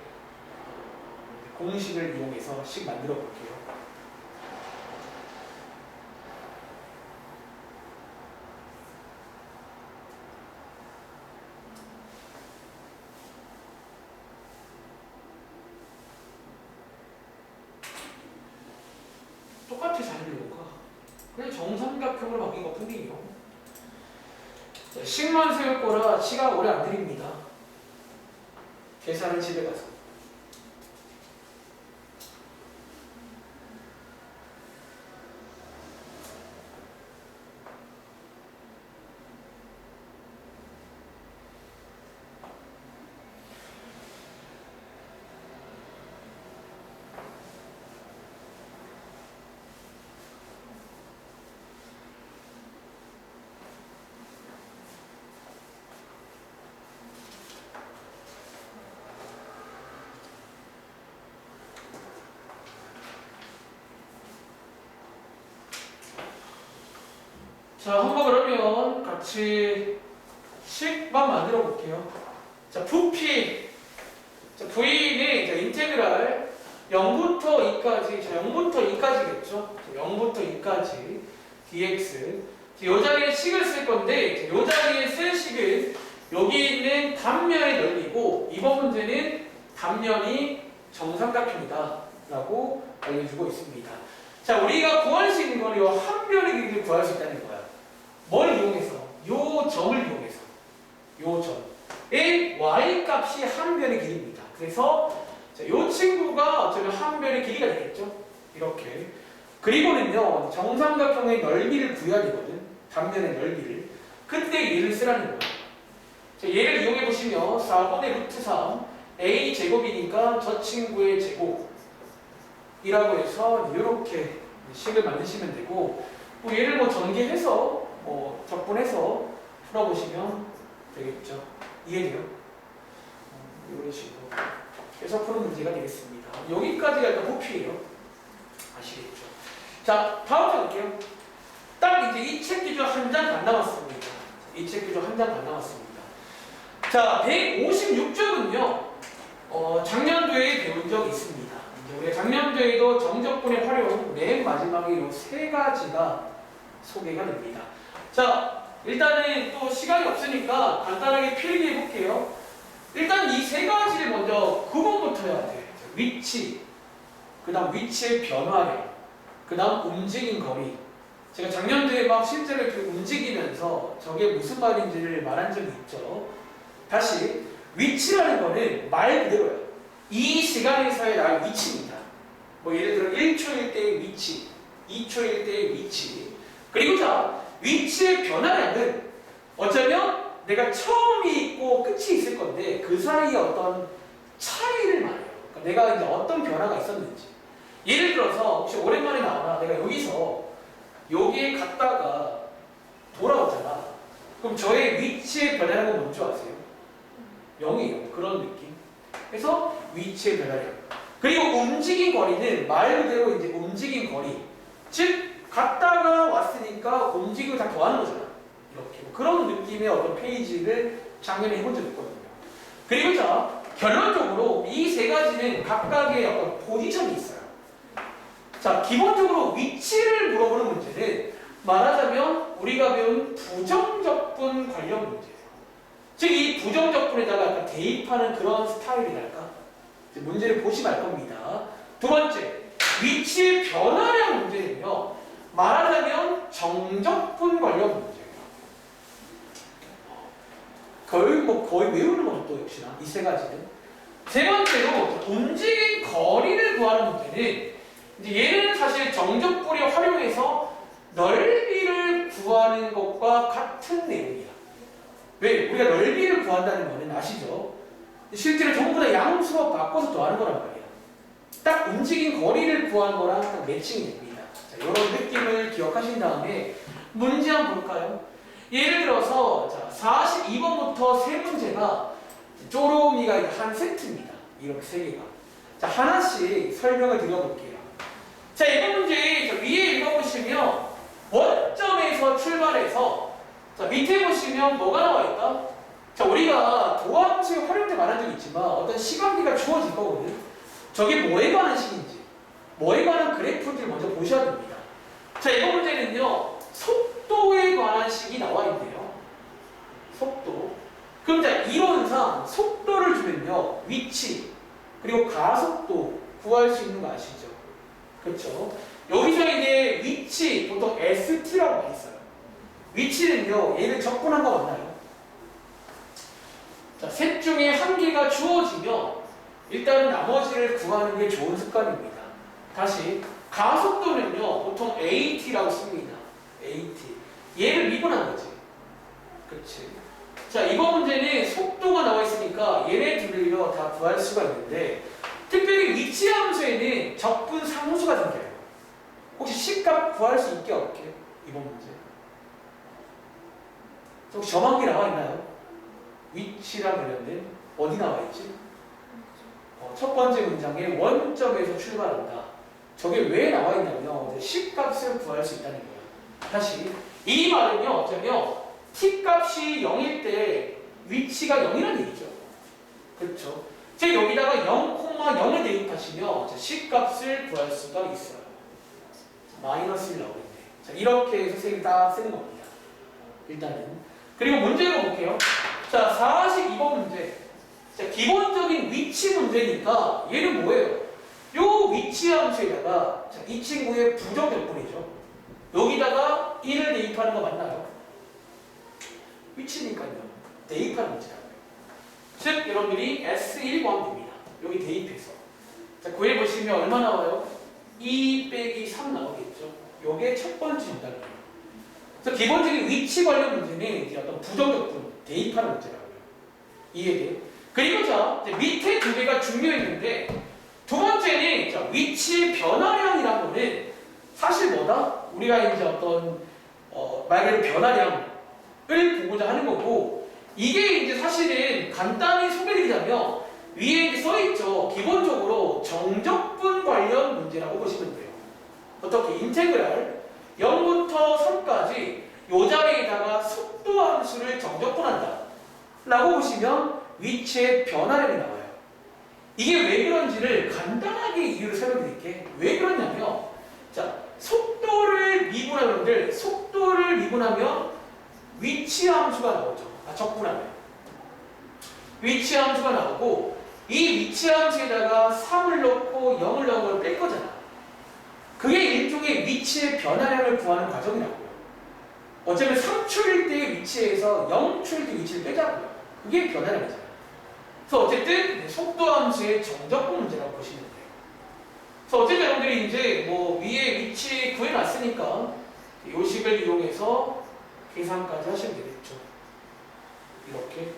공식을 이용해서 식 만들어 볼게요. 똑같이 잘 배우가 그냥 정삼각형으로 바뀐 것 뿐이에요. 식만 세울 거라 시간 오래 안 드립니다. 계산은 집에 가서. 자, 한번 그러면 같이 식만 만들어 볼게요. 자, 부피. 자, V는 이제 인테그랄 0부터 2까지, 자, 0부터 2까지겠죠? 0부터 2까지 dx. 이 자리에 식을 쓸 건데, 이 자리에 쓸 식은 여기 있는 단면의 넓이고, 이번 문제는 단면이 정삼각형이다 라고 알려주고 있습니다. 자, 우리가 구할 수 있는 건 이 한 변의 길이를 구할 수 있다는 거야. 뭘 이용해서? 요 점을 이용해서. 요 점의 y 값이 한 변의 길이입니다. 그래서 요 친구가 어쩌면 한 변의 길이가 되겠죠? 이렇게. 그리고는요, 정삼각형의 넓이를 구해야 되거든. 단면의 넓이를. 그때 얘를 쓰라는 거예요. 자, 얘를 이용해 보시면 4분의 루트 3 a 제곱이니까 저 친구의 제곱이라고 해서 이렇게 식을 만드시면 되고, 뭐 얘를 뭐 전개해서 적분해서 풀어보시면 되겠죠. 이해돼요? 이런 식으로 해서 푸는 문제가 되겠습니다. 여기까지가 일단 부피예요. 아시겠죠? 자, 다음 장 볼게요. 딱 이제 이 책 기준 한 장 반 남았습니다. 이 책 기준 한 장 반 남았습니다. 자, 156쪽은요. 작년도에 배운 적이 있습니다. 우리가 작년도에도 정적분의 활용 맨 마지막에 이 세 가지가 소개가 됩니다. 자, 일단은 또 시간이 없으니까 간단하게 필기해 볼게요. 일단 이 세 가지를 먼저 구분부터 해야 돼. 위치, 그 다음 위치의 변화량, 그 다음 움직인 거리. 제가 작년도에 막 실제로 이렇게 움직이면서 저게 무슨 말인지를 말한 적이 있죠. 다시, 위치라는 거는 말 그대로예요. 이 시간에서의 나의 위치입니다. 뭐 예를 들어 1초일 때의 위치, 2초일 때의 위치. 그리고 자, 위치의 변화량은 어쩌면 내가 처음이 있고 끝이 있을 건데 그 사이에 어떤 차이를 말해요. 그러니까 내가 이제 어떤 변화가 있었는지. 예를 들어서 혹시 오랜만에 나오나 내가 여기서 여기에 갔다가 돌아오잖아. 그럼 저의 위치의 변화량은 뭔지 아세요? 0이에요. 그런 느낌. 그래서 위치의 변화량. 그리고 움직인 거리는 말 그대로 이제 움직인 거리. 즉 갔다가 왔으니까 움직임을 다 더하는 거잖아. 이렇게 그런 느낌의 어떤 페이지를 작년에 해본 적이 있거든요. 그리고 자, 결론적으로 이 세 가지는 각각의 어떤 포지션이 있어요. 자, 기본적으로 위치를 물어보는 문제는 말하자면 우리가 배운 부정적분 관련 문제예요. 즉, 이 부정적분에다가 약간 대입하는 그런 스타일이랄까? 문제를 보시면 알 겁니다. 두 번째, 위치의 변화량 문제는요. 말하자면 정적분 관련 문제예요. 거의 외우는 것도 역시나 이 세 가지는. 세 번째로 움직인 거리를 구하는 문제는 이제 얘는 사실 정적분을 활용해서 넓이를 구하는 것과 같은 내용이야. 왜? 우리가 넓이를 구한다는 거는 아시죠? 실제로 전부 다 양수로 바꿔서 더하는 거란 말이야. 딱 움직인 거리를 구하는 거랑 딱 매칭이 됩니다. 자, 이런 느낌을 기억하신 다음에 문제 한번 볼까요? 예를 들어서 자, 42번부터 세 문제가 쪼로미가 한 세트입니다. 이렇게 세 개가. 자, 하나씩 설명을 드려볼게요. 자, 이번 문제 위에 읽어보시면 원점에서 출발해서 자, 밑에 보시면 뭐가 나와있다? 자, 우리가 도함수의 활용 때 말한 적이 있지만 어떤 시간비가 주어질 거거든. 저게 뭐에 관한 식인지, 뭐에 관한 그래프들을 먼저 보셔야 됩니다. 자, 이번 문제는요, 속도에 관한 식이 나와 있네요. 속도. 그럼 자, 이론상 속도를 주면요, 위치, 그리고 가속도 구할 수 있는 거 아시죠? 그렇죠? 여기서 이제 위치, 보통 ST라고 많이 써요. 위치는요, 얘를 적분한 거 맞나요? 자, 셋 중에 한 개가 주어지면 일단은 나머지를 구하는 게 좋은 습관입니다. 다시, 가속도는요, 보통 AT라고 씁니다. AT. 얘를 미분한 거지. 그렇지. 자, 이번 문제는 속도가 나와 있으니까 얘네 둘을요 다 구할 수가 있는데 특별히 위치 함수에는 적분 상수가 생겨요. 혹시 식값 구할 수 있게 없게? 이번 문제. 혹시 정확히 나와 있나요? 위치랑 관련된 어디 나와 있지? 첫 번째 문장에 원점에서 출발한다. 저게 왜 나와 있냐면 식값을 구할 수 있다는 거예요. 다시 이 말은요 어쩌면 t값이 0일 때 위치가 0이라는 얘기죠. 그렇죠? 즉 여기다가 0,0을 대입하시면 C값을 구할 수가 있어요. 마이너스를 나오겠네. 자, 이렇게 해서 색을 딱 쓰는 겁니다. 일단은. 그리고 문제로 볼게요. 자, 42번 문제. 자, 기본적인 위치 문제니까 얘는 뭐예요? 요 위치 함수에다가 자, 이 친구의 부정적분이죠. 여기다가 1을 대입하는 거 맞나요? 위치니까요. 대입하는 문제라고요. 즉 여러분들이 S1 구하면 됩니다. 여기 대입해서. 자, 구해 보시면 얼마 나와요? 2 빼기 3 나오겠죠. 요게 첫 번째 정답이에요. 그래서 기본적인 위치 관련 문제는 이제 어떤 부정적분 대입하는 문제라고요. 이해돼? 그리고 자, 밑에 두 개가 중요했는데 두 번째는 자, 위치의 변화량이라는 거는 사실 뭐다? 우리가 이제 어떤 말 그대로 변화량을 보고자 하는 거고 이게 이제 사실은 간단히 소개드리자면 위에 이제 써있죠. 기본적으로 정적분 관련 문제라고 보시면 돼요. 어떻게? 인테그랄 0부터 3까지 요 자리에다가 속도 함수를 정적분한다 라고 보시면 위치의 변화량이 나와요. 이게 왜 그런지를 간단하게 이유를 설명드릴게. 왜 그러냐면 자, 속도를 미분하면 위치 함수가 나오죠. 적분하면 위치 함수가 나오고 이 위치 함수에다가 3을 넣고 0을 넣은 걸 뺄 거잖아. 그게 일종의 위치의 변화량을 구하는 과정이라고요. 어쩌면 3초일 때의 위치에서 0초일 때 위치를 빼자고요. 그게 변화량이잖아요. 그래서 어쨌든 속도 함수의 정적분 문제라고 보시면 돼요. 그래서 어쨌든 여러분들이 이제 뭐 위에 위치 구해놨으니까 이 식을 이용해서 계산까지 하시면 되겠죠. 이렇게.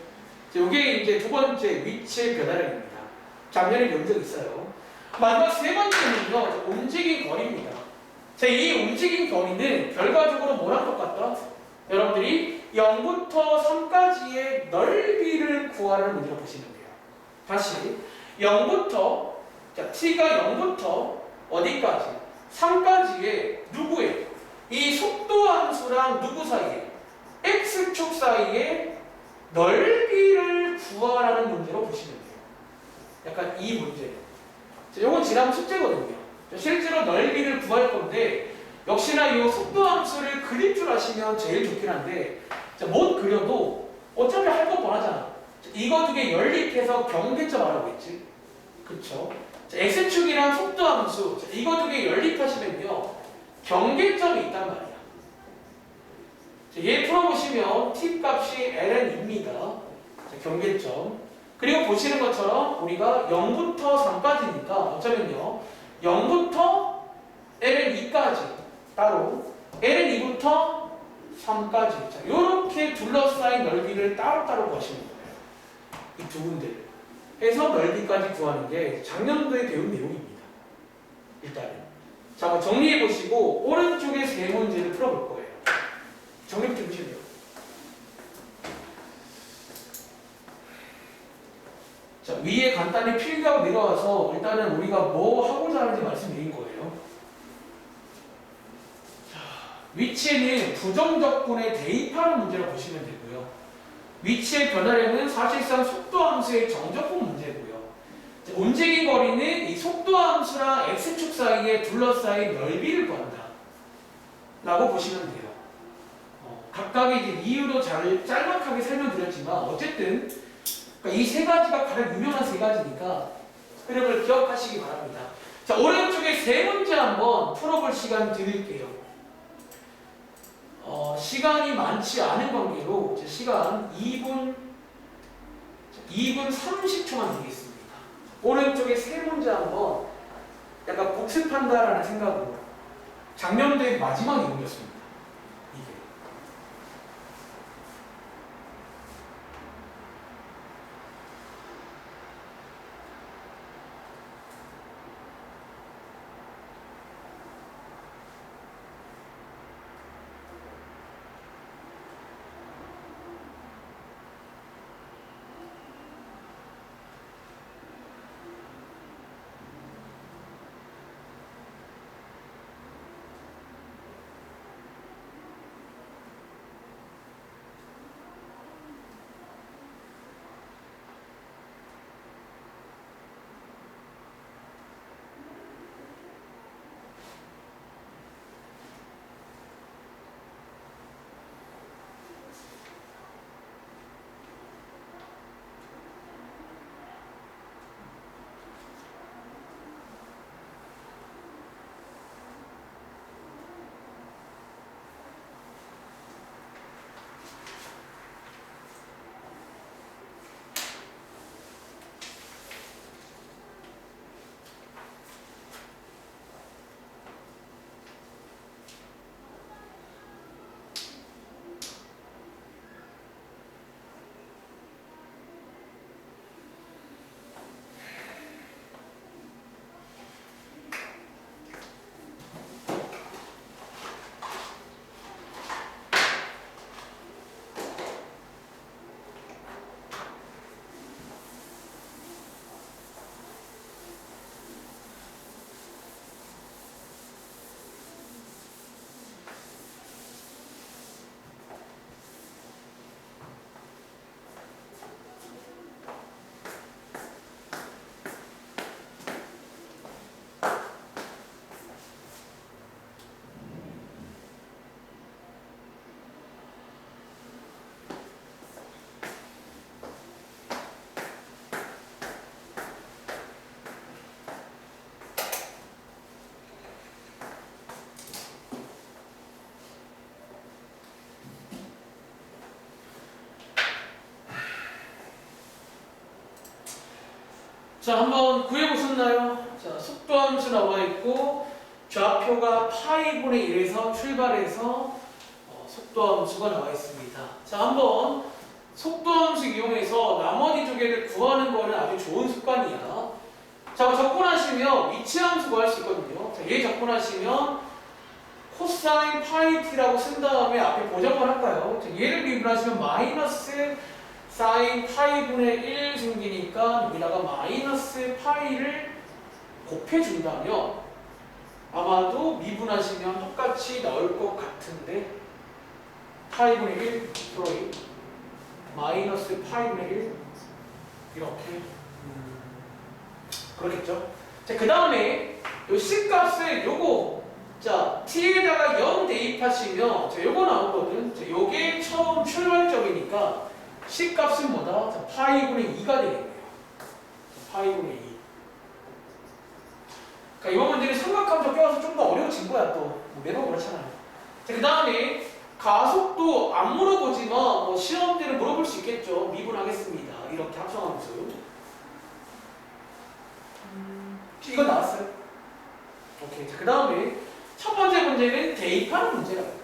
이게 이제 두 번째 위치의 변화량입니다. 작년에 배운 적 있어요. 마지막 세 번째는요, 움직인 거리입니다. 자, 이 움직인 거리는 결과적으로 뭐랑 똑같다? 여러분들이 0부터 3까지의 넓이를 구하라는 문제로 보시면 돼요. 다시 0부터 자, t가 0부터 어디까지? 3까지의 누구의? 이 속도 함수랑 누구 사이에? x축 사이에 넓이를 구하라는 문제로 보시면 돼요. 약간 이 문제. 자, 요건 지난 숙제거든요. 실제로 넓이를 구할 건데 역시나 이 속도 함수를 그릴 줄 아시면 제일 좋긴 한데 자, 못 그려도 어차피 할 거 뻔하잖아. 이거 두 개 연립해서 경계점 하라고 했지. 그쵸? 자, x축이랑 속도 함수 자, 이거 두 개 연립하시면요 경계점이 있단 말이야. 자, 얘 풀어보시면 t 값이 ln입니다. 자, 경계점. 그리고 보시는 것처럼 우리가 0부터 3까지니까 어쩌면요 0부터 ln2까지 따로 ln2부터 3까지 자, 이렇게 둘러싸인 넓이를 따로따로 구하시는 거예요. 이 두 군데를 해서 넓이까지 구하는 게 작년도에 배운 내용입니다. 일단은 자, 한번 정리해 보시고 오른쪽에 세 문제를 풀어볼 거예요. 정리부터 해보시면 돼요. 자, 위에 간단히 필기하고 내려와서 일단은 우리가 뭐 하고자 하는지 말씀드린 거예요. 자, 위치에는 부정적분에 대입하는 문제라고 보시면 되고요. 위치의 변화량은 사실상 속도함수의 정적분 문제고요. 자, 움직인 거리는 이 속도함수랑 x축 사이에 둘러싸인 넓이를 구한다 라고 보시면 돼요. 각각의 이제 이유도 잘 짤막하게 설명드렸지만 어쨌든 그러니까 이 세 가지가 가장 유명한 세 가지니까 흐름을 기억하시기 바랍니다. 자, 오른쪽에 세 문제 한번 풀어볼 시간 드릴게요. 시간이 많지 않은 관계로 시간 2분 30초만 드리겠습니다. 오른쪽에 세 문제 한번 약간 복습한다라는 생각으로 작년도에 마지막 내용이었습니다. 이게. 자, 한번 구해보셨나요? 자, 속도함수 나와 있고 좌표가 파이분의 1에서 출발해서 속도함수가 나와 있습니다. 자, 한번 속도함수 이용해서 나머지 두 개를 구하는 거는 아주 좋은 습관이야. 자, 접근하시면 위치함수 구할 수 있거든요. 자, 얘 접근하시면 코사인 파이 t라고 쓴 다음에 앞에 보정을 할까요? 자, 얘를 미분하시면 마이너스 사인 파이분의 1 생기니까 여기다가 마이너스 파이를 곱해준다면 아마도 미분하시면 똑같이 나올 것 같은데 파이분의 1 sorry 마이너스 파이분의 1 이렇게 그렇겠죠? 자, 그 다음에 요 C 값을 요거 자 t에다가 0 대입하시면 자 요거 나오거든. 자 요게 처음 출발점이니까 C 값은 뭐다? 자 파이분의 2가 되겠네요. 자, 파이분의 2. 그러니까 이번 문제는 삼각함수 껴서 좀 더 어려워진 거야 또. 뭐 매번 그렇잖아요. 자 그 다음에 가속도 안 물어보지만 뭐 시험 때는 물어볼 수 있겠죠. 미분하겠습니다. 이렇게 합성함수. 이거 나왔어요. 오케이. 자, 그 다음에 첫 번째 문제는 대입하는 문제라고요.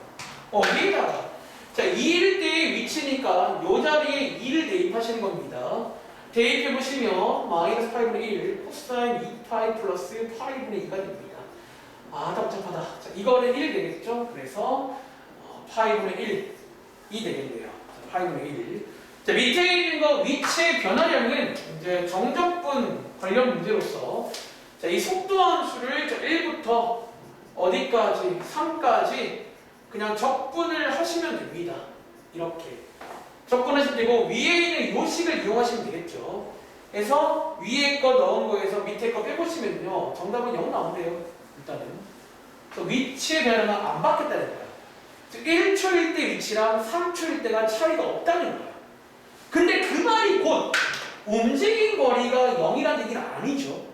위에다가 자 2일 때의 위치니까 요 자리에 2를 대입하시는 겁니다. 대입해 보시면 마이너스 파이분의 1 코사인 2파이 플러스 파이분의 2가 됩니다. 아 답답하다. 자 이거는 1 되겠죠? 그래서 파이분의 1이 되겠네요. 자, 파이분의 1. 자 밑에 있는 거 위치의 변화량은 이제 정적분 관련 문제로서 자 이 속도 함수를 1부터 어디까지 3까지 그냥 적분을 하시면 됩니다. 이렇게 적분하시면 되고 위에 있는 요식을 이용하시면 되겠죠. 그래서 위에 거 넣은 거에서 밑에 거 빼보시면요 정답은 0 나오네요. 일단은 그래서 위치의 변화는 안 바뀌었다는 거야. 즉 1초일 때 위치랑 3초일 때가 차이가 없다는 거야. 근데 그 말이 곧 움직인 거리가 0이라는 얘기는 아니죠.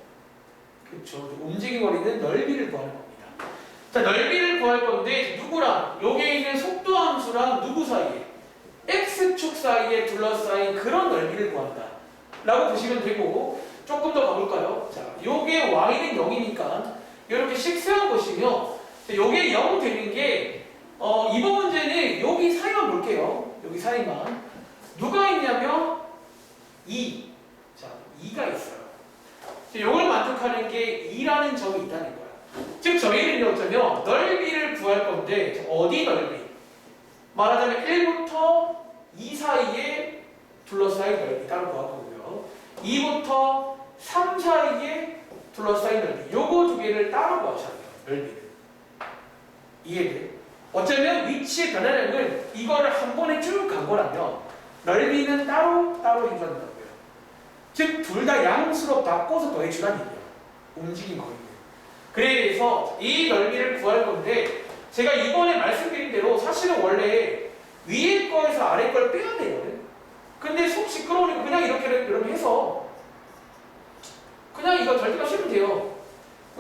그렇죠. 움직인 거리는 넓이를 구하는 겁니다. 자, 넓이를 구할 건데 누구랑 여기에 있는 속도 함수랑 누구 사이에 x축 사이에 둘러싸인 그런 넓이를 구한다 라고 보시면 되고 조금 더 가볼까요? 자, 요게 y는 0이니까 이렇게 식세워 보시면 요게 0 되는 게 이번 문제는 여기 사이만 볼게요. 여기 사이만 누가 있냐면 2. 자, 2가 있어요. 이걸 만족하는 게 2라는 점이 있다는 거야. 즉 저희는 어쩌면 넓이를 구할 건데 어디 넓이? 말하자면 1부터 2 사이에 둘러싸인 넓이 따로 구할 거고요. 2부터 3 사이에 둘러싸인 넓이 요거 두 개를 따로 구하셔야 돼요. 넓이를. 이해돼? 어쩌면 위치의 변화량을 이거를 한 번에 쭉 간 거라면 넓이는 따로 해줘야 즉 둘 다 양수로 바꿔서 더해주라는 얘기예요. 움직임 거리를. 그래서 이 넓이를 구할 건데 제가 이번에 말씀드린 대로 사실은 원래 위에 거에서 아래 걸 빼야 되거든. 근데 속 시끄러우니까 그냥 이렇게 해서 그냥 이거 절대값 쓰면 돼요.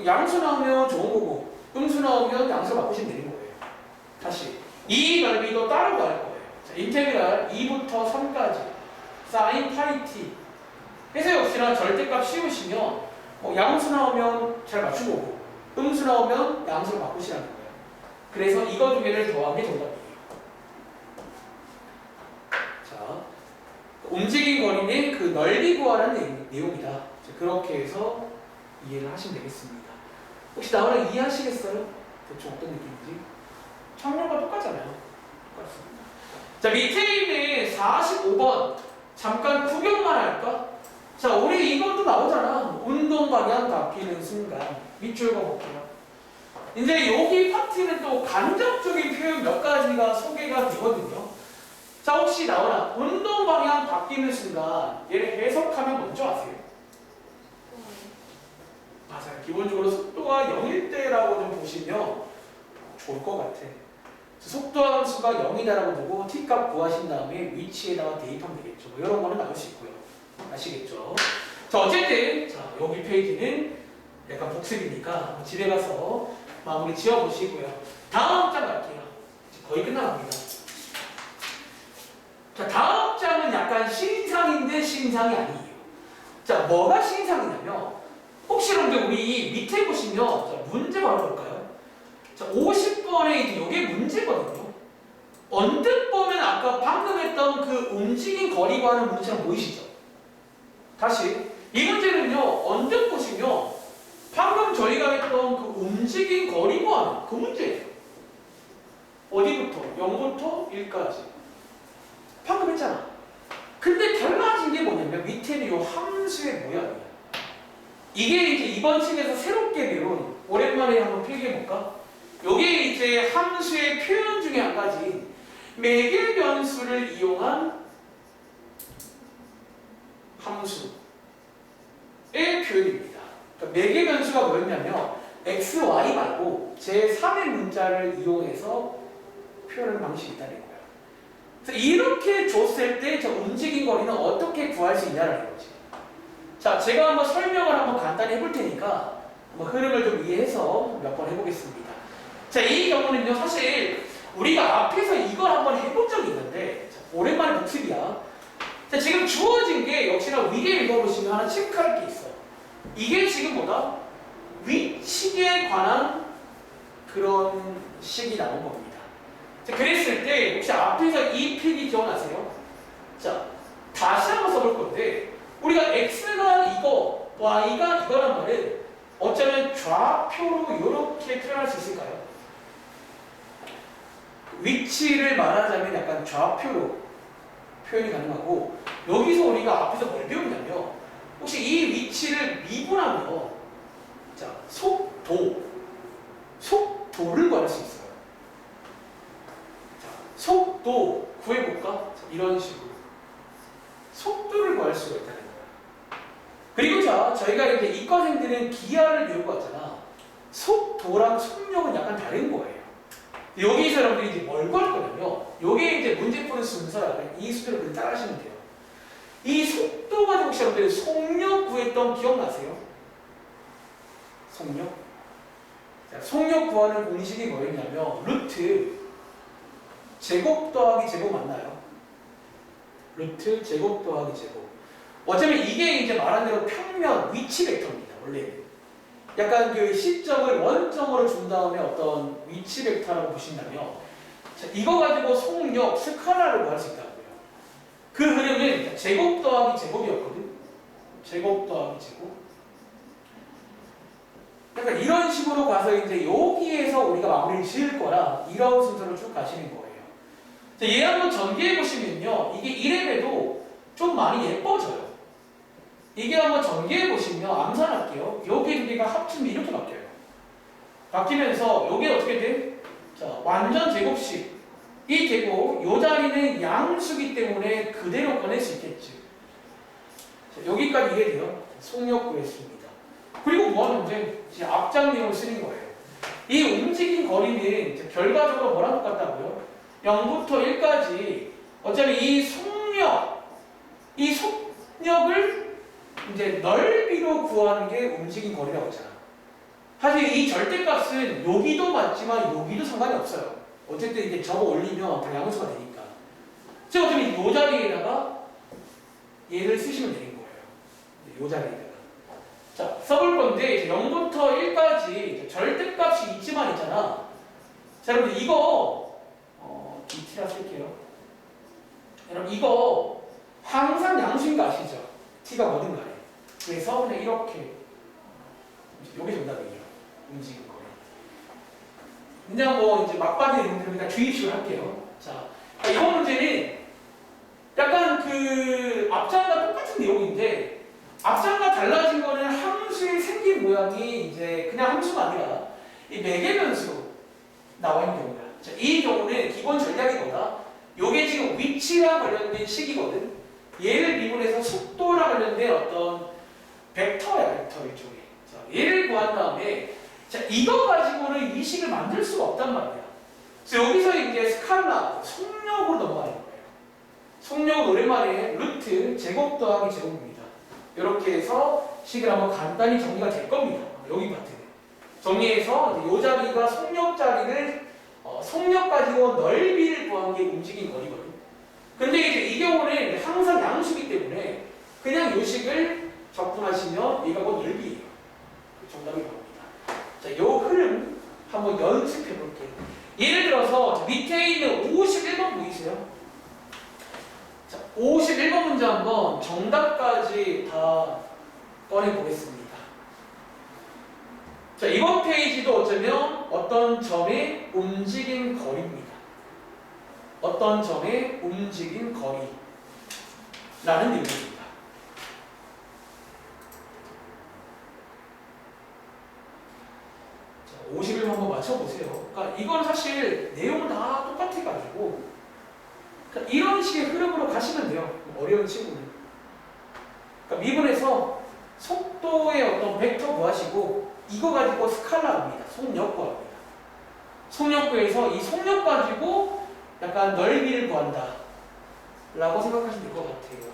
양수 나오면 좋은 거고 음수 나오면 양수 바꾸시면 되는 거예요. 다시 이 넓이도 따로 구할 거예요. 자, 인테그랄 2부터 3까지 사인 파이 t 해서 역시나 절대값 씌우시면 양수 나오면 잘 맞춘 거고 음수 나오면 양수로 바꾸시라는 거예요. 그래서 이거 두 개를 더한 게 정답이에요. 자, 움직인 거리는 그 넓이 구하라는 내용이다. 자, 그렇게 해서 이해를 하시면 되겠습니다. 혹시 나와랑 이해하시겠어요? 대충 어떤 느낌인지? 청량과 똑같잖아요. 똑같습니다. 자, 밑에 있는 45번 잠깐 구경만 할까? 자, 우리 이것도 나오잖아. 운동 방향 바뀌는 순간. 밑줄 그어볼게요. 이제 여기 파트는 또 간접적인 표현 몇 가지가 소개가 되거든요. 자, 혹시 나오나? 운동 방향 바뀌는 순간 얘를 해석하면 뭔지 아세요? 맞아요. 기본적으로 속도가 0일 때라고 좀 보시면 좋을 것 같아. 속도 함수가 0이다라고 보고 t값 구하신 다음에 위치에다가 대입하면 되겠죠. 뭐 이런 거는 나올 수 있고요. 아시겠죠? 자, 어쨌든 자, 여기 페이지는 약간 복습이니까 집에 가서 마무리 지어보시고요. 다음 장 갈게요. 거의 끝나갑니다. 자, 다음 장은 약간 신상인데 신상이 아니에요. 자, 뭐가 신상이냐면 혹시 여러분들 우리 밑에 보시면 자, 문제 바로 볼까요? 자, 50번에 이게 문제거든요. 언뜻 보면 아까 방금 했던 그 움직인 거리 구하는 문제처럼 보이시죠? 다시 이 문제는요 언뜻 보시면 방금 저희가 했던 그 움직인 거리 구하는 그 문제예요. 어디부터? 0부터 1까지 방금 했잖아. 근데 달라진 게 뭐냐면 밑에는 이 함수의 모양이야. 이게 이제 이번 책에서 새롭게 배운 오랜만에 한번 필기해볼까? 이게 이제 함수의 표현 중에 한 가지 매개 변수를 이용한 함수의 표현입니다. 그러니까 매개 변수가 뭐였냐면 x, y 말고 제3의 문자를 이용해서 표현하는 방식이 있다는 거예요. 그래서 이렇게 줬을 때 저 움직인 거리는 어떻게 구할 수 있냐라는 거지. 자, 제가 한번 설명을 한번 간단히 해볼 테니까 흐름을 좀 이해해서 몇 번 해보겠습니다. 자, 이 경우는요, 사실 우리가 앞에서 이걸 한번 해본 적이 있는데, 자, 오랜만에 복습이야. 자, 지금 주어진 게 역시나 위에 읽어보시면 하나 체크할 게 있어요. 이게 지금 뭐다? 위치에 관한 그런 식이 나온 겁니다. 자, 그랬을 때 혹시 앞에서 이 필기 기억나세요? 자, 다시 한번 써볼 건데 우리가 x가 이거, y가 이거란 말은 어쩌면 좌표로 이렇게 표현할 수 있을까요? 위치를 말하자면 약간 좌표로 표현이 가능하고, 여기서 우리가 앞에서 뭘 배우냐면 혹시 이 위치를 미분하면 자, 속도를 구할 수 있어요. 자, 속도 구해볼까? 자, 이런 식으로 속도를 구할 수가 있다는 거예요. 그리고 자, 저희가 이제 이과생들은 기하를 배우고 왔잖아. 속도랑 속력은 약간 다른 거예요. 여기서 여러분들이 이제 뭘 구할 거냐면, 요게 이제 문제 푸는 순서라면 이 순서를 따라하시면 돼요. 이 속도 가지고 혹시 여러분들 속력 구했던 기억나세요? 속력? 자, 속력 구하는 공식이 뭐였냐면 루트 제곱 더하기 제곱 맞나요? 루트 제곱 더하기 제곱. 어쩌면 이게 이제 말한 대로 평면 위치 벡터입니다. 원래는 약간 그 시점을 원점으로 준 다음에 어떤 위치 벡터라고 보신다면, 자, 이거 가지고 속력 스칼라로 구할 수 있다고요. 그 흐름은 제곱 더하기 제곱이었거든. 제곱 더하기 제곱. 약간 이런 식으로 가서 이제 여기에서 우리가 마무리를 지을 거라 이런 순서로 쭉 가시는 거예요. 자, 얘 한번 전개해 보시면요, 이게 이래봬도 좀 많이 예뻐져요. 이게 한번 전개해 보시면 암산할게요. 여기 두 개가 합치면 이렇게 바뀌어요. 바뀌면서 여기 어떻게 돼? 자, 완전 제곱식. 이 되고 이 자리는 양수기 때문에 그대로 꺼낼 수 있겠지. 자, 여기까지 이해돼요? 속력 구했습니다. 그리고 뭐하는 문제? 이제 앞장 내용을 쓰는 거예요. 이 움직인 거리는 결과적으로 뭐랑 똑같다고요? 0부터 1까지 어차피 이 속력을 이제 넓이로 구하는 게 움직인 거리라고 했잖아. 사실 이 절대값은 여기도 맞지만 여기도 상관이 없어요. 어쨌든 이제 저거 올리면 다 양수가 되니까. 즉 어차피 이 자리에다가 얘를 쓰시면 되는 거예요. 이 자리에다가. 자, 써볼 건데 이제 0부터 1까지 절대값이 있지만 있잖아. 자, 여러분 이거 BT라 쓸게요. 여러분 이거 항상 양수인 거 아시죠? T가 뭐든 간에. 그래서 그냥 이렇게 이게 정답이에요. 움직인 거예요. 그냥 뭐 이제 막바지 내용들은 그냥 주입식을 할게요. 자, 이번 문제는 약간 그 앞장과 똑같은 내용인데 앞장과 달라진 거는 함수의 생긴 모양이 이제 그냥 함수가 아니라 이 매개 변수로 나와 있는 경우야. 자, 이 경우는 기본 전략이 뭐다? 요게 지금 위치랑 관련된 식이거든. 얘를 미분해서 속도랑 관련된 어떤 벡터야, 벡터 일종의. 자, 얘를 구한 다음에 자, 이거 가지고는 이 식을 만들 수가 없단 말이야. 그래서 여기서 이제 스칼라, 속력으로 넘어가는 거예요. 속력은 오랜만에 루트 제곱 더하기 제곱입니다. 이렇게 해서 식을 한번 간단히 정리가 될 겁니다. 여기 파트는. 정리해서 이 자리가 속력 자리를 속력 가지고 넓이를 구한 게 움직인 거리거든. 근데 이제 이 경우는 항상 양수기 때문에 그냥 이 식을 적분하시면 얘가 뭐 넓이에요. 정답이 나옵니다. 자, 이 흐름 한번 연습해 볼게요. 예를 들어서 밑에 있는 51번 보이세요? 자, 51번 문제 한번 정답까지 다 꺼내 보겠습니다. 자, 이번 페이지도 어쩌면 어떤 점의 움직인 거리입니다. 어떤 점의 움직인 거리라는 내용입니다. 자, 51번 한번 맞춰보세요. 그러니까 이건 사실 내용은 다 똑같아가지고 그러니까 이런 식의 흐름으로 가시면 돼요. 어려운 친구는. 그러니까 미분해서 속 속도의 어떤 벡터 구하시고 이거 가지고 스칼라입니다. 속력 구합니다. 속력 구해서 이 속력 가지고 약간 넓이를 구한다 라고 생각하시면 될 것 같아요.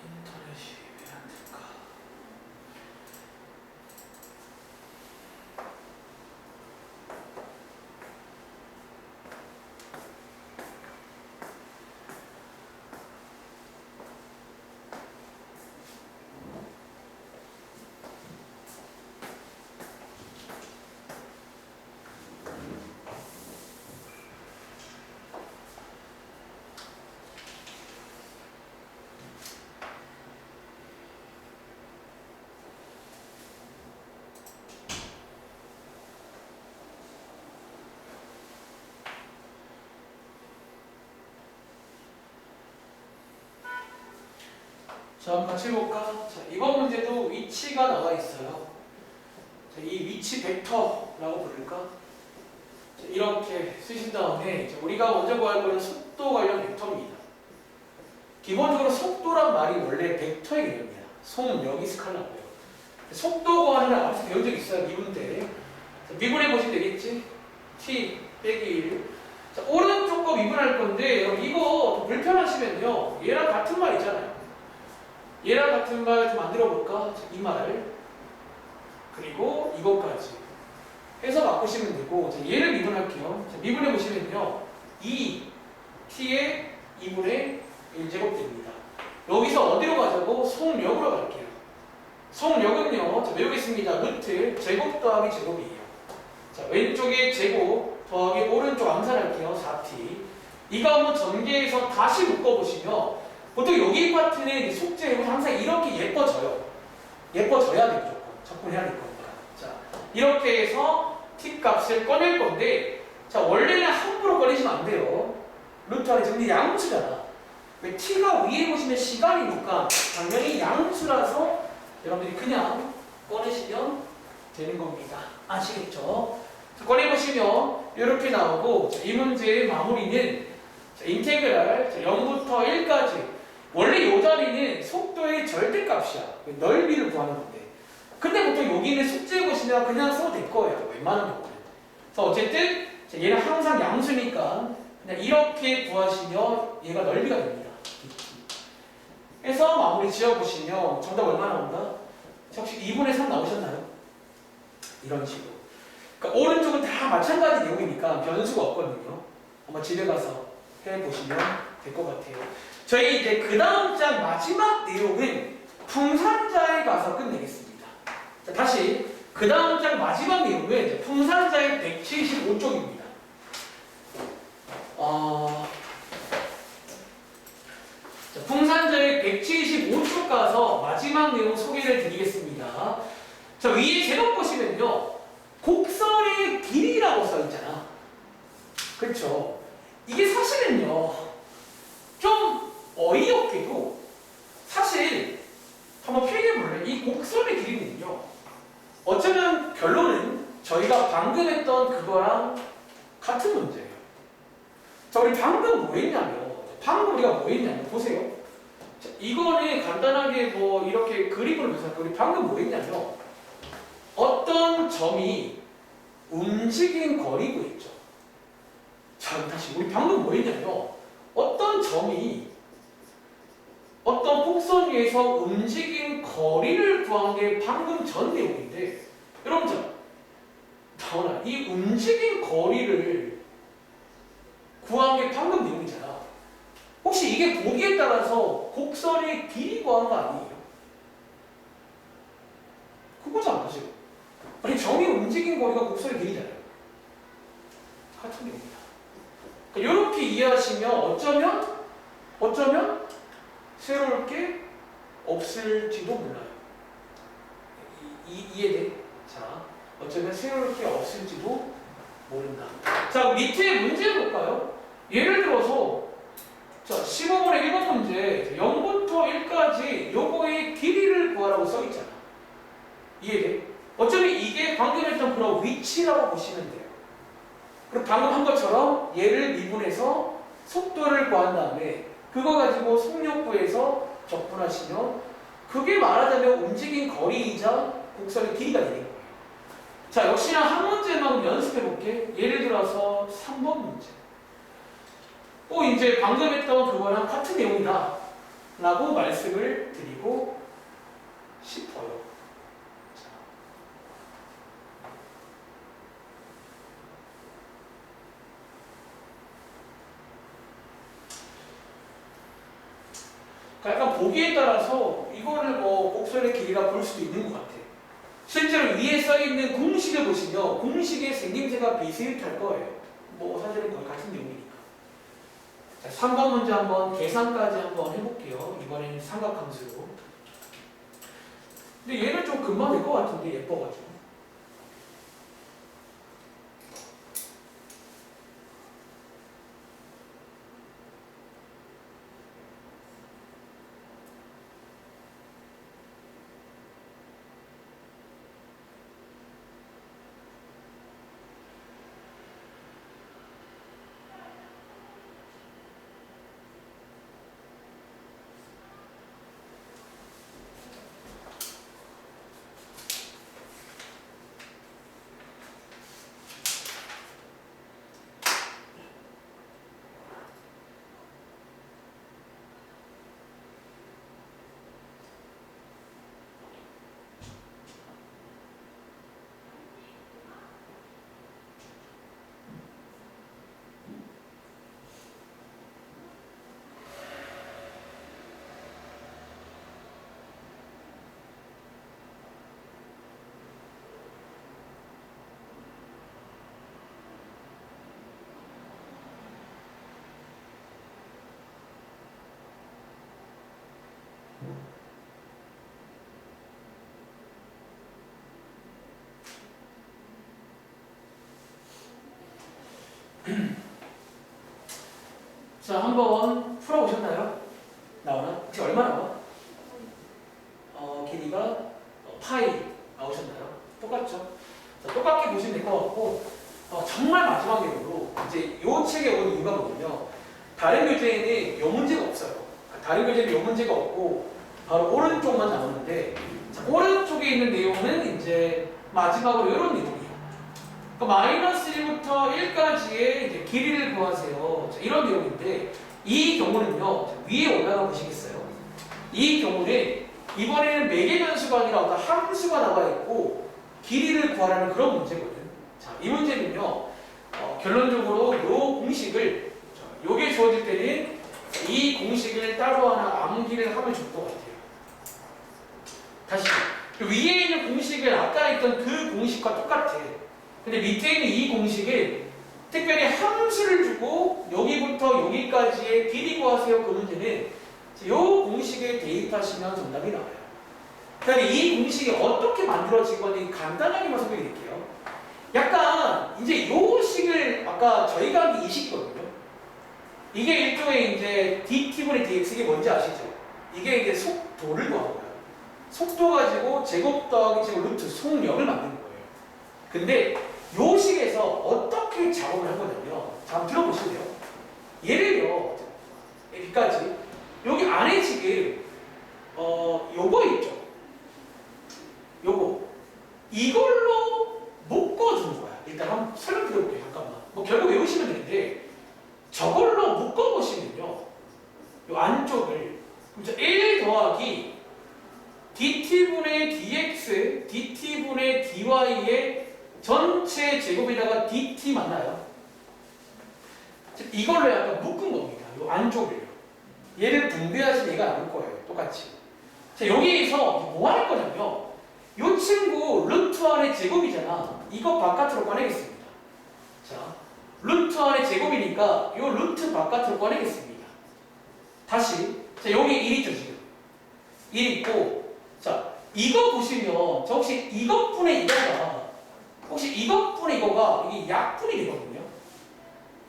인터넷이 왜 안 될까? 자, 한번 같이 해볼까? 자, 이번 문제도 위치가 나와 있어요. 자, 이 위치 벡터라고 부를까? 자, 이렇게 쓰신 다음에 자, 우리가 먼저 구할 거는 속도 관련 벡터입니다. 기본적으로 속도란 말이 원래 벡터의 개념이야. 속력이 스칼라고요. 속도 구하는 걸 앞에서 배운 적 있어요, 미분 때. 자, 미분해 보시면 되겠지? t 빼기 1. 자, 오른쪽 거 미분할 건데 이거 불편하시면요. 얘랑 같은 말 있잖아요. 얘랑 같은 말 좀 만들어 볼까? 이 말 그리고 이것까지 해서 바꾸시면 되고 자, 얘를 미분할게요. 자, 미분해 보시면요 2t의 2분의 1제곱 됩니다. 여기서 어디로 가자고? 속력으로 갈게요. 속력은요 자, 외우겠습니다. 루트 제곱 더하기 제곱이에요. 자, 왼쪽에 제곱 더하기 오른쪽 암산할게요. 4t 이거 한번 전개해서 다시 묶어보시면 보통 여기 파트는 속죄고 항상 이렇게 예뻐져요. 예뻐져야 돼요. 무조건. 접근해야 될 거니까. 자, 이렇게 해서 t 값을 꺼낼 건데 자, 원래는 함부로 꺼내시면 안 돼요. 루트 안에 정리 양수잖아. 왜 t가 위에 보시면 시간이니까 당연히 양수라서 여러분들이 그냥 꺼내시면 되는 겁니다. 아시겠죠? 자, 꺼내보시면 이렇게 나오고 자, 이 문제의 마무리는 자, 인테그랄 0부터 1까지 원래 이 자리는 속도의 절대값이야. 넓이를 구하는 건데. 근데 보통 여기는 숙제 보시면 그냥 써도 될 거예요. 웬만한 경우는. 그래서 어쨌든 얘는 항상 양수니까 그냥 이렇게 구하시면 얘가 넓이가 됩니다. 해서 마무리 지어보시면 정답 얼마 나온다? 혹시 2분의 3 나오셨나요? 이런 식으로. 그러니까 오른쪽은 다 마찬가지 내용이니까 변수가 없거든요. 한번 집에 가서 해보시면 될 것 같아요. 저희 이제 그 다음 장 마지막 내용은 풍산자에 가서 끝내겠습니다. 자, 다시 그 다음 장 마지막 내용은 이제 풍산자의 175쪽입니다. 자, 풍산자의 175쪽 가서 마지막 내용 소개를 드리겠습니다. 자, 위에 제목 보시면요. 곡선의 길이라고 써있잖아. 그렇죠? 이게 사실은요. 좀 어이없게도 사실 한번 표현해볼래? 이 곡선의 길이는요. 어쩌면 결론은 저희가 방금 했던 그거랑 같은 문제예요. 자, 우리 방금 뭐 했냐면 보세요. 자, 이거는 간단하게 뭐 이렇게 그림으로 묘사할게요. 우리 방금 뭐 했냐면 어떤 점이 움직인 거리고 있죠. 자, 다시 우리 방금 뭐 했냐면 어떤 점이 어떤 곡선 위에서 움직인 거리를 구한 게 방금 전 내용인데 여러분 다원아, 이 움직인 거리를 구한 게 방금 내용이잖아. 혹시 이게 보기에 따라서 곡선의 길이 구한 거 아니에요? 그거잖아, 지금. 아니, 점이 움직인 거리가 곡선의 길이잖아요. 같은 내용이다. 그러니까 이렇게 이해하시면 어쩌면 새로울 게 없을지도 몰라요. 이해돼? 자, 어쩌면 새로울 게 없을지도 모른다. 자, 밑에 문제 볼까요? 예를 들어서 자, 15번의 1번 문제 0부터 1까지 요거의 길이를 구하라고 써있잖아. 이해돼? 어쩌면 이게 방금 했던 그런 위치라고 보시면 돼요. 그리고 방금 한 것처럼 얘를 미분해서 속도를 구한 다음에 그거 가지고 속력 구해서 적분하시면 그게 말하자면 움직인 거리이자 곡선의 길이가 되는 거예요. 자, 역시나 한 문제만 연습해 볼게. 예를 들어서 3번 문제. 이제 방금 했던 그거랑 같은 내용이다 라고 말씀을 드리고 싶어요. 그러니까 약간 보기에 따라서 이거를 뭐 곡선의 길이라 볼 수도 있는 것 같아. 실제로 위에 써있는 공식을 보시면 공식의 생김새가 비슷할 거예요. 뭐 사실은 거의 같은 내용이니까. 자, 3번 문제 한번 계산까지 한번 해볼게요. 이번에는 삼각함수로. 근데 얘는 좀 금방 될 것 같은데 예뻐가지고. 자, 한번 풀어보셨나요? 나오나? 혹시 얼마 나와? 길이가 파이 나오셨나요? 똑같죠? 자, 똑같게 보시면 될 것 같고 정말 마지막 내용으로 이제 이 책에 온 이유가 뭐냐면 다른 교재에는 이 문제가 없어요. 다른 교재는 이 문제가 없고 바로 오른쪽만 나오는데 자, 오른쪽에 있는 내용은 이제 마지막으로 이런 내용이에요. 그러니까 마이너스 1부터 1까지의 이제 길이를 구하세요. 자, 이런 내용인데 이 경우는요. 위에 올라가 보시겠어요? 이 경우는 이번에는 매개 변수가 아니라 어떤 함수가 나와 있고 길이를 구하라는 그런 문제거든. 자, 이 문제는요. 결론적으로 이 공식을 요게 주어질 때는 이 공식을 따로 하나 암기를 하면 좋을 것 같아요. 다시 위에 있는 공식을 아까 있던 그 공식과 똑같아. 근데 밑에 있는 이 공식은 특별히 함수를 주고 여기부터 여기까지의 길이 구하세요. 그 문제는 이 공식에 대입하시면 정답이 나와요. 그다음에 이 공식이 어떻게 만들어지건지 간단하게만 설명해 드릴게요. 약간 이제 이 식을 아까 저희가 한 게 이 식이거든요. 이게 일종의 이제 dt분의 dx 이게 뭔지 아시죠? 이게 이제 속도를 구하는 거예요. 속도 가지고 제곱 더하기 제곱 루트 속력을 만드는 거예요. 근데 요 식에서 어떻게 작업을 한 거냐면 자, 한번 들어보실래요? 예를요 여기까지 여기 안에 지금 요거 있죠? 요거 이걸로 묶어주는 거야. 일단 한번 설명드려볼게요. 잠깐만. 뭐 결국 외우시면 되는데 저걸로 묶어보시면요 요 안쪽을 1 더하기 dt분의 dx, dt분의 dy의 전체 제곱에다가 dt 맞나요? 즉 이걸로 약간 묶은 겁니다. 이 안쪽을요. 얘를 분배하시면 얘가 남을 거예요. 똑같이. 자, 여기에서 뭐 할 거냐면 이 친구 루트 안의 제곱이잖아. 이거 바깥으로 꺼내겠습니다. 자, 루트 안의 제곱이니까 이 루트 바깥으로 꺼내겠습니다. 다시. 자, 여기 1 있죠, 지금. 1 있고. 자, 이거 보시면 저 혹시 이것분의 이거가 혹시 이것분의 이거가 이게 약분이 되거든요.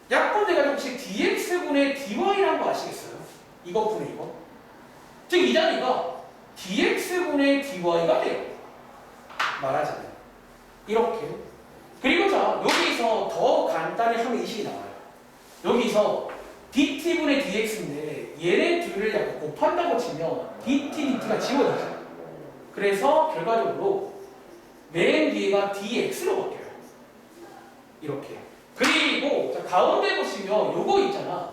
약분 돼가지고 혹시 dx분의 dy라는 거 아시겠어요? 이것분의 이거. 즉 이 자리가 dx분의 dy가 돼요. 말하자면 이렇게. 그리고 자 여기서 더 간단히 하면 이 식이 나와요. 여기서 dt분의 dx인데 얘네 둘을 약간 곱한다고 치면 dt가 지워지죠. 그래서 결과적으로 맨 뒤에가 dx로 바뀌어요. 이렇게. 그리고 자, 가운데 보시면 요거 있잖아.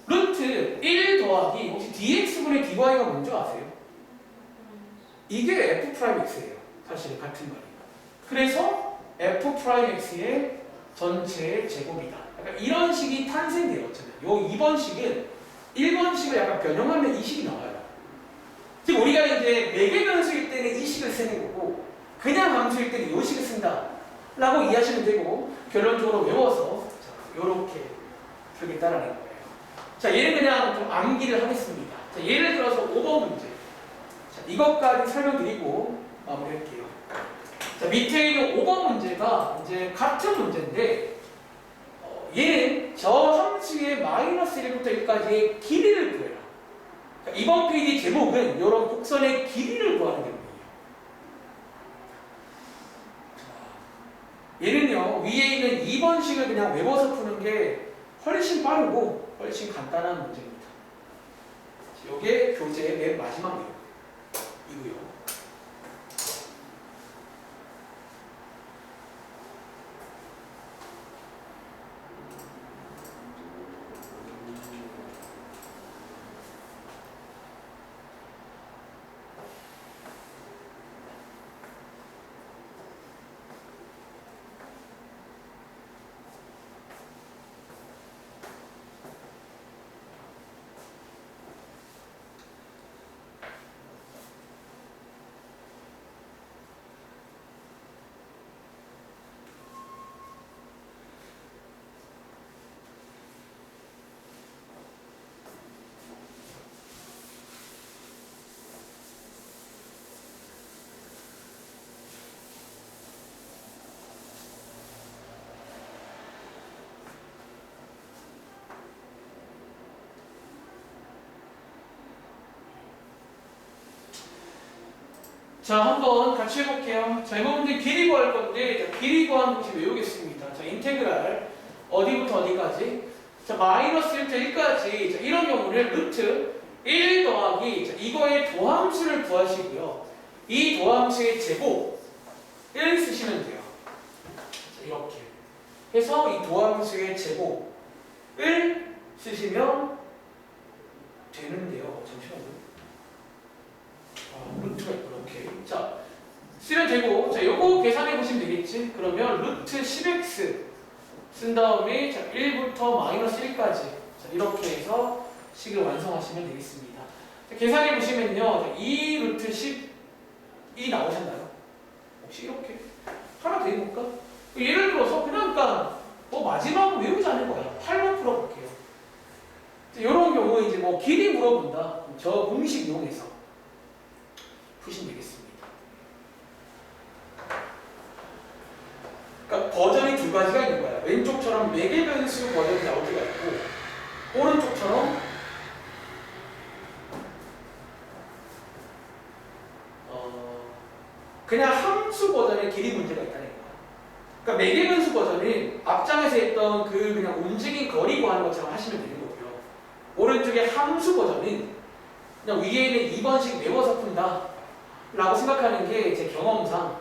루트 1 더하기 혹시 dx분의 dy가 뭔지 아세요? 이게 f'x예요. 사실 같은 말이에요. 그래서 f'x의 전체의 제곱이다. 약간 이런 식이 탄생되었잖아요. 요 2번식은 1번식을 약간 변형하면 이 식이 나와요. 즉 우리가 이제 매개 변수일 때는 이 식을 쓰는 거고 그냥 함수일 때는 이 식을 쓴다 라고 이해하시면 되고 결론적으로 외워서 이렇게 그렇게 따라내는 거예요. 자, 얘를 그냥 좀 암기를 하겠습니다. 자, 예를 들어서 5번 문제. 자, 이것까지 설명드리고 마무리할게요. 자, 밑에 있는 5번 문제가 이제 같은 문제인데 얘는 저 함수의 마이너스 1부터 1까지의 길이를 구해라. 그러니까 이번 페이지 제목은 이런 곡선의 길이를 구하는 내용이에요. 얘는요 위에 있는 2번식을 그냥 외워서 푸는 게 훨씬 빠르고 훨씬 간단한 문제입니다. 이게 교재의 맨 마지막 내용이고요. 자, 한번 같이 해볼게요. 자, 이번 문제 길이 구할 건데, 자, 길이 구하는 문제 외우겠습니다. 자, 인테그랄. 어디부터 어디까지? 자, 마이너스 1부터 1까지. 자, 이런 경우는 루트 1 더하기, 자, 이거의 도함수를 구하시고요. 이 도함수의 제곱 1 쓰시면 돼요. 자, 이렇게. 해서 이 도함수의 제곱을 쓰시면 되는데요. 잠시만요. 루트가 이렇게. 자, 쓰면 되고, 자, 요거 계산해 보시면 되겠지? 그러면 루트 10x 쓴 다음에, 자, 1부터 마이너스 1까지. 자, 이렇게 해서 식을 완성하시면 되겠습니다. 자, 계산해 보시면요. 자, 2 루트 10이 나오셨나요? 혹시 이렇게 하나 더 해볼까? 예를 들어서 그냥 뭐 마지막으로 외우지 않을 거야. 8로 풀어볼게요. 이런 경우 이제 뭐 길이 물어본다. 저 공식 이용해서 푸시면 되겠습니다. 그러니까 버전이 두 가지가 있는 거야. 왼쪽처럼 매개 변수 버전이 나올 때가 있고 오른쪽처럼 그냥 함수 버전의 길이 문제가 있다는 거야. 그러니까 매개 변수 버전은 앞장에서 했던 그 그냥 움직인 거리 구하는 것처럼 하시면 되는 거고요. 오른쪽의 함수 버전은 그냥 위에 있는 2번식 외워서 푼다 라고 생각하는 게 제 경험상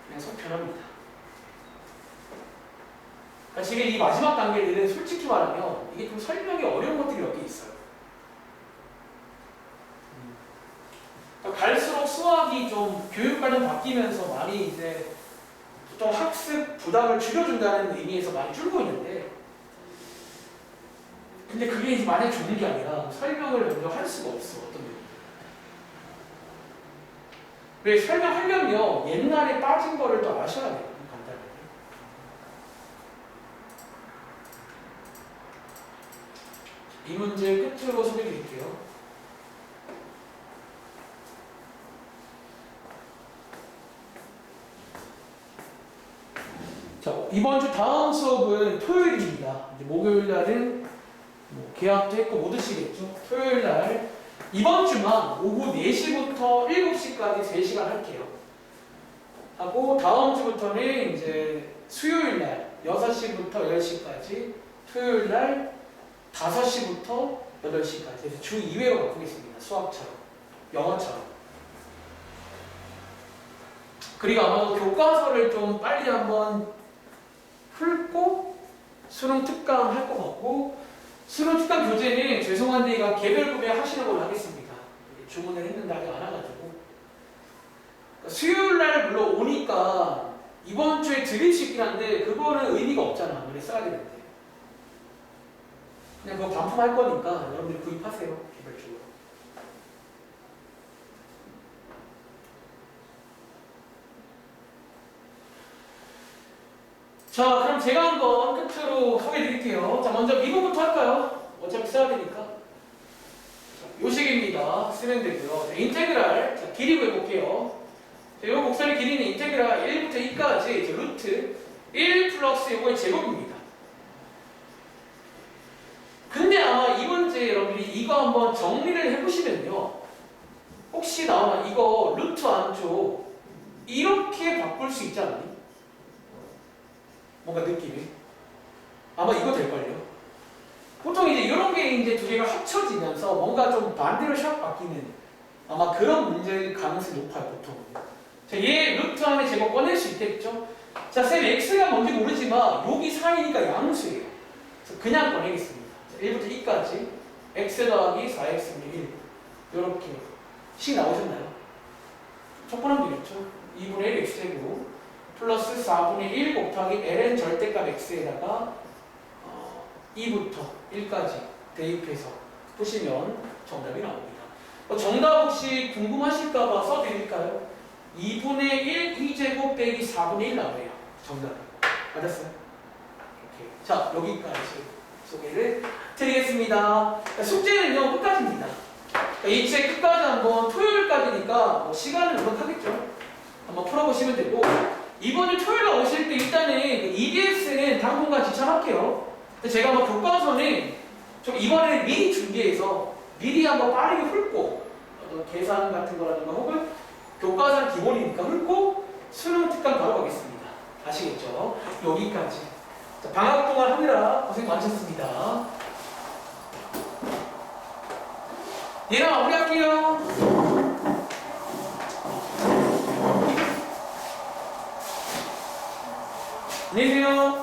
그냥 속 편합니다. 그러니까 지금 이 마지막 단계들은 솔직히 말하면 이게 좀 설명이 어려운 것들이 몇 개 있어요. 그러니까 갈수록 수학이 좀 교육관념 바뀌면서 많이 이제 또 학습 부담을 줄여준다는 의미에서 많이 줄고 있는데, 근데 그게 이제 만약 좋은 게 아니라 설명을 먼저 할 수가 없어. 어떤 의미. 왜 설명하려면 옛날에 빠진 거를 또 아셔야 돼요. 간단하게. 이 문제 끝으로 소개해 드릴게요. 자, 이번 주 다음 수업은 토요일입니다. 이제 목요일 날은 뭐 계약도 했고 못 오시겠죠? 토요일 날 이번 주만 오후 4시부터 7시까지 3시간 할게요. 하고 다음 주부터는 이제 수요일 날 6시부터 10시까지, 토요일 날 5시부터 8시까지. 그래서 주 2회로 바꾸겠습니다. 수학처럼, 영어처럼. 그리고 아마도 교과서를 좀 빨리 한번 풀고 수능 특강 할 것 같고, 수능 특강 교재는 죄송한데 이거 개별 구매 하시는 걸로 하겠습니다. 주문을 했는데 아직 안 와가지고. 그러니까 수요일 날 물론 오니까 이번 주에 드릴 수 있긴 한데 그거는 의미가 없잖아. 아무리 써야 되는데. 그냥 그거 반품할 거니까 여러분들이 구입하세요. 개별적으로. 자, 그럼 제가 한번 끝으로 소개해 드릴게요. 자, 먼저 미분부터 할까요? 어차피 써야 되니까. 자, 요식입니다. 쓰면 되고요. 자, 인테그랄. 자, 길이 구해볼게요. 자, 요 곡선의 길이는 인테그랄 1부터 2까지 이제 루트 1 플러스 요거의 제곱입니다. 근데 아마 이 문제 여러분들이 이거 한번 정리를 해보시면요. 혹시 나오나 이거 루트 안쪽 이렇게 바꿀 수 있지 않니? 뭔가 느낌이 아마 이거 될걸요. 보통 이제 이런 게 이제 두 개가 합쳐지면서 뭔가 좀 반대로 샥 바뀌는 아마 그런 문제일 가능성이 높아요. 보통. 자, 얘 루트 안에 제곱 꺼낼 수 있겠죠. 자, 쌤 x가 뭔지 모르지만 여기 사이니까 양수예요. 그래서 그냥 꺼내겠습니다. 자, 1부터 2까지 x 더하기 4x분의 1 이렇게 식 나오셨나요? 척분하면 되겠죠. 2분의 1 x제곱 플러스 4분의 1 곱하기 ln 절대값 x에다가 2부터 1까지 대입해서 푸시면 정답이 나옵니다. 정답 혹시 궁금하실까봐 써드릴까요? 2분의 1 2제곱 빼기 4분의 1 나오네요. 정답. 맞았어요? 오케이. 자, 여기까지 소개를 드리겠습니다. 숙제는요, 끝까지입니다. 이 책 끝까지 한번 토요일까지니까 뭐 시간은 넉넉하겠죠. 한번 풀어보시면 되고, 이번에 토요일에 오실 때 일단은 EBS는 당분간 지참할게요. 제가 뭐 교과서는 좀 이번에 미리 준비해서 미리 한번 빠르게 훑고 계산 같은 거라든가 혹은 교과서는 기본이니까 훑고 수능 특강 바로 가겠습니다. 아시겠죠? 여기까지. 자, 방학 동안 하느라 고생 많으셨습니다. 얘랑 마무리할게요. 안녕히 계세요.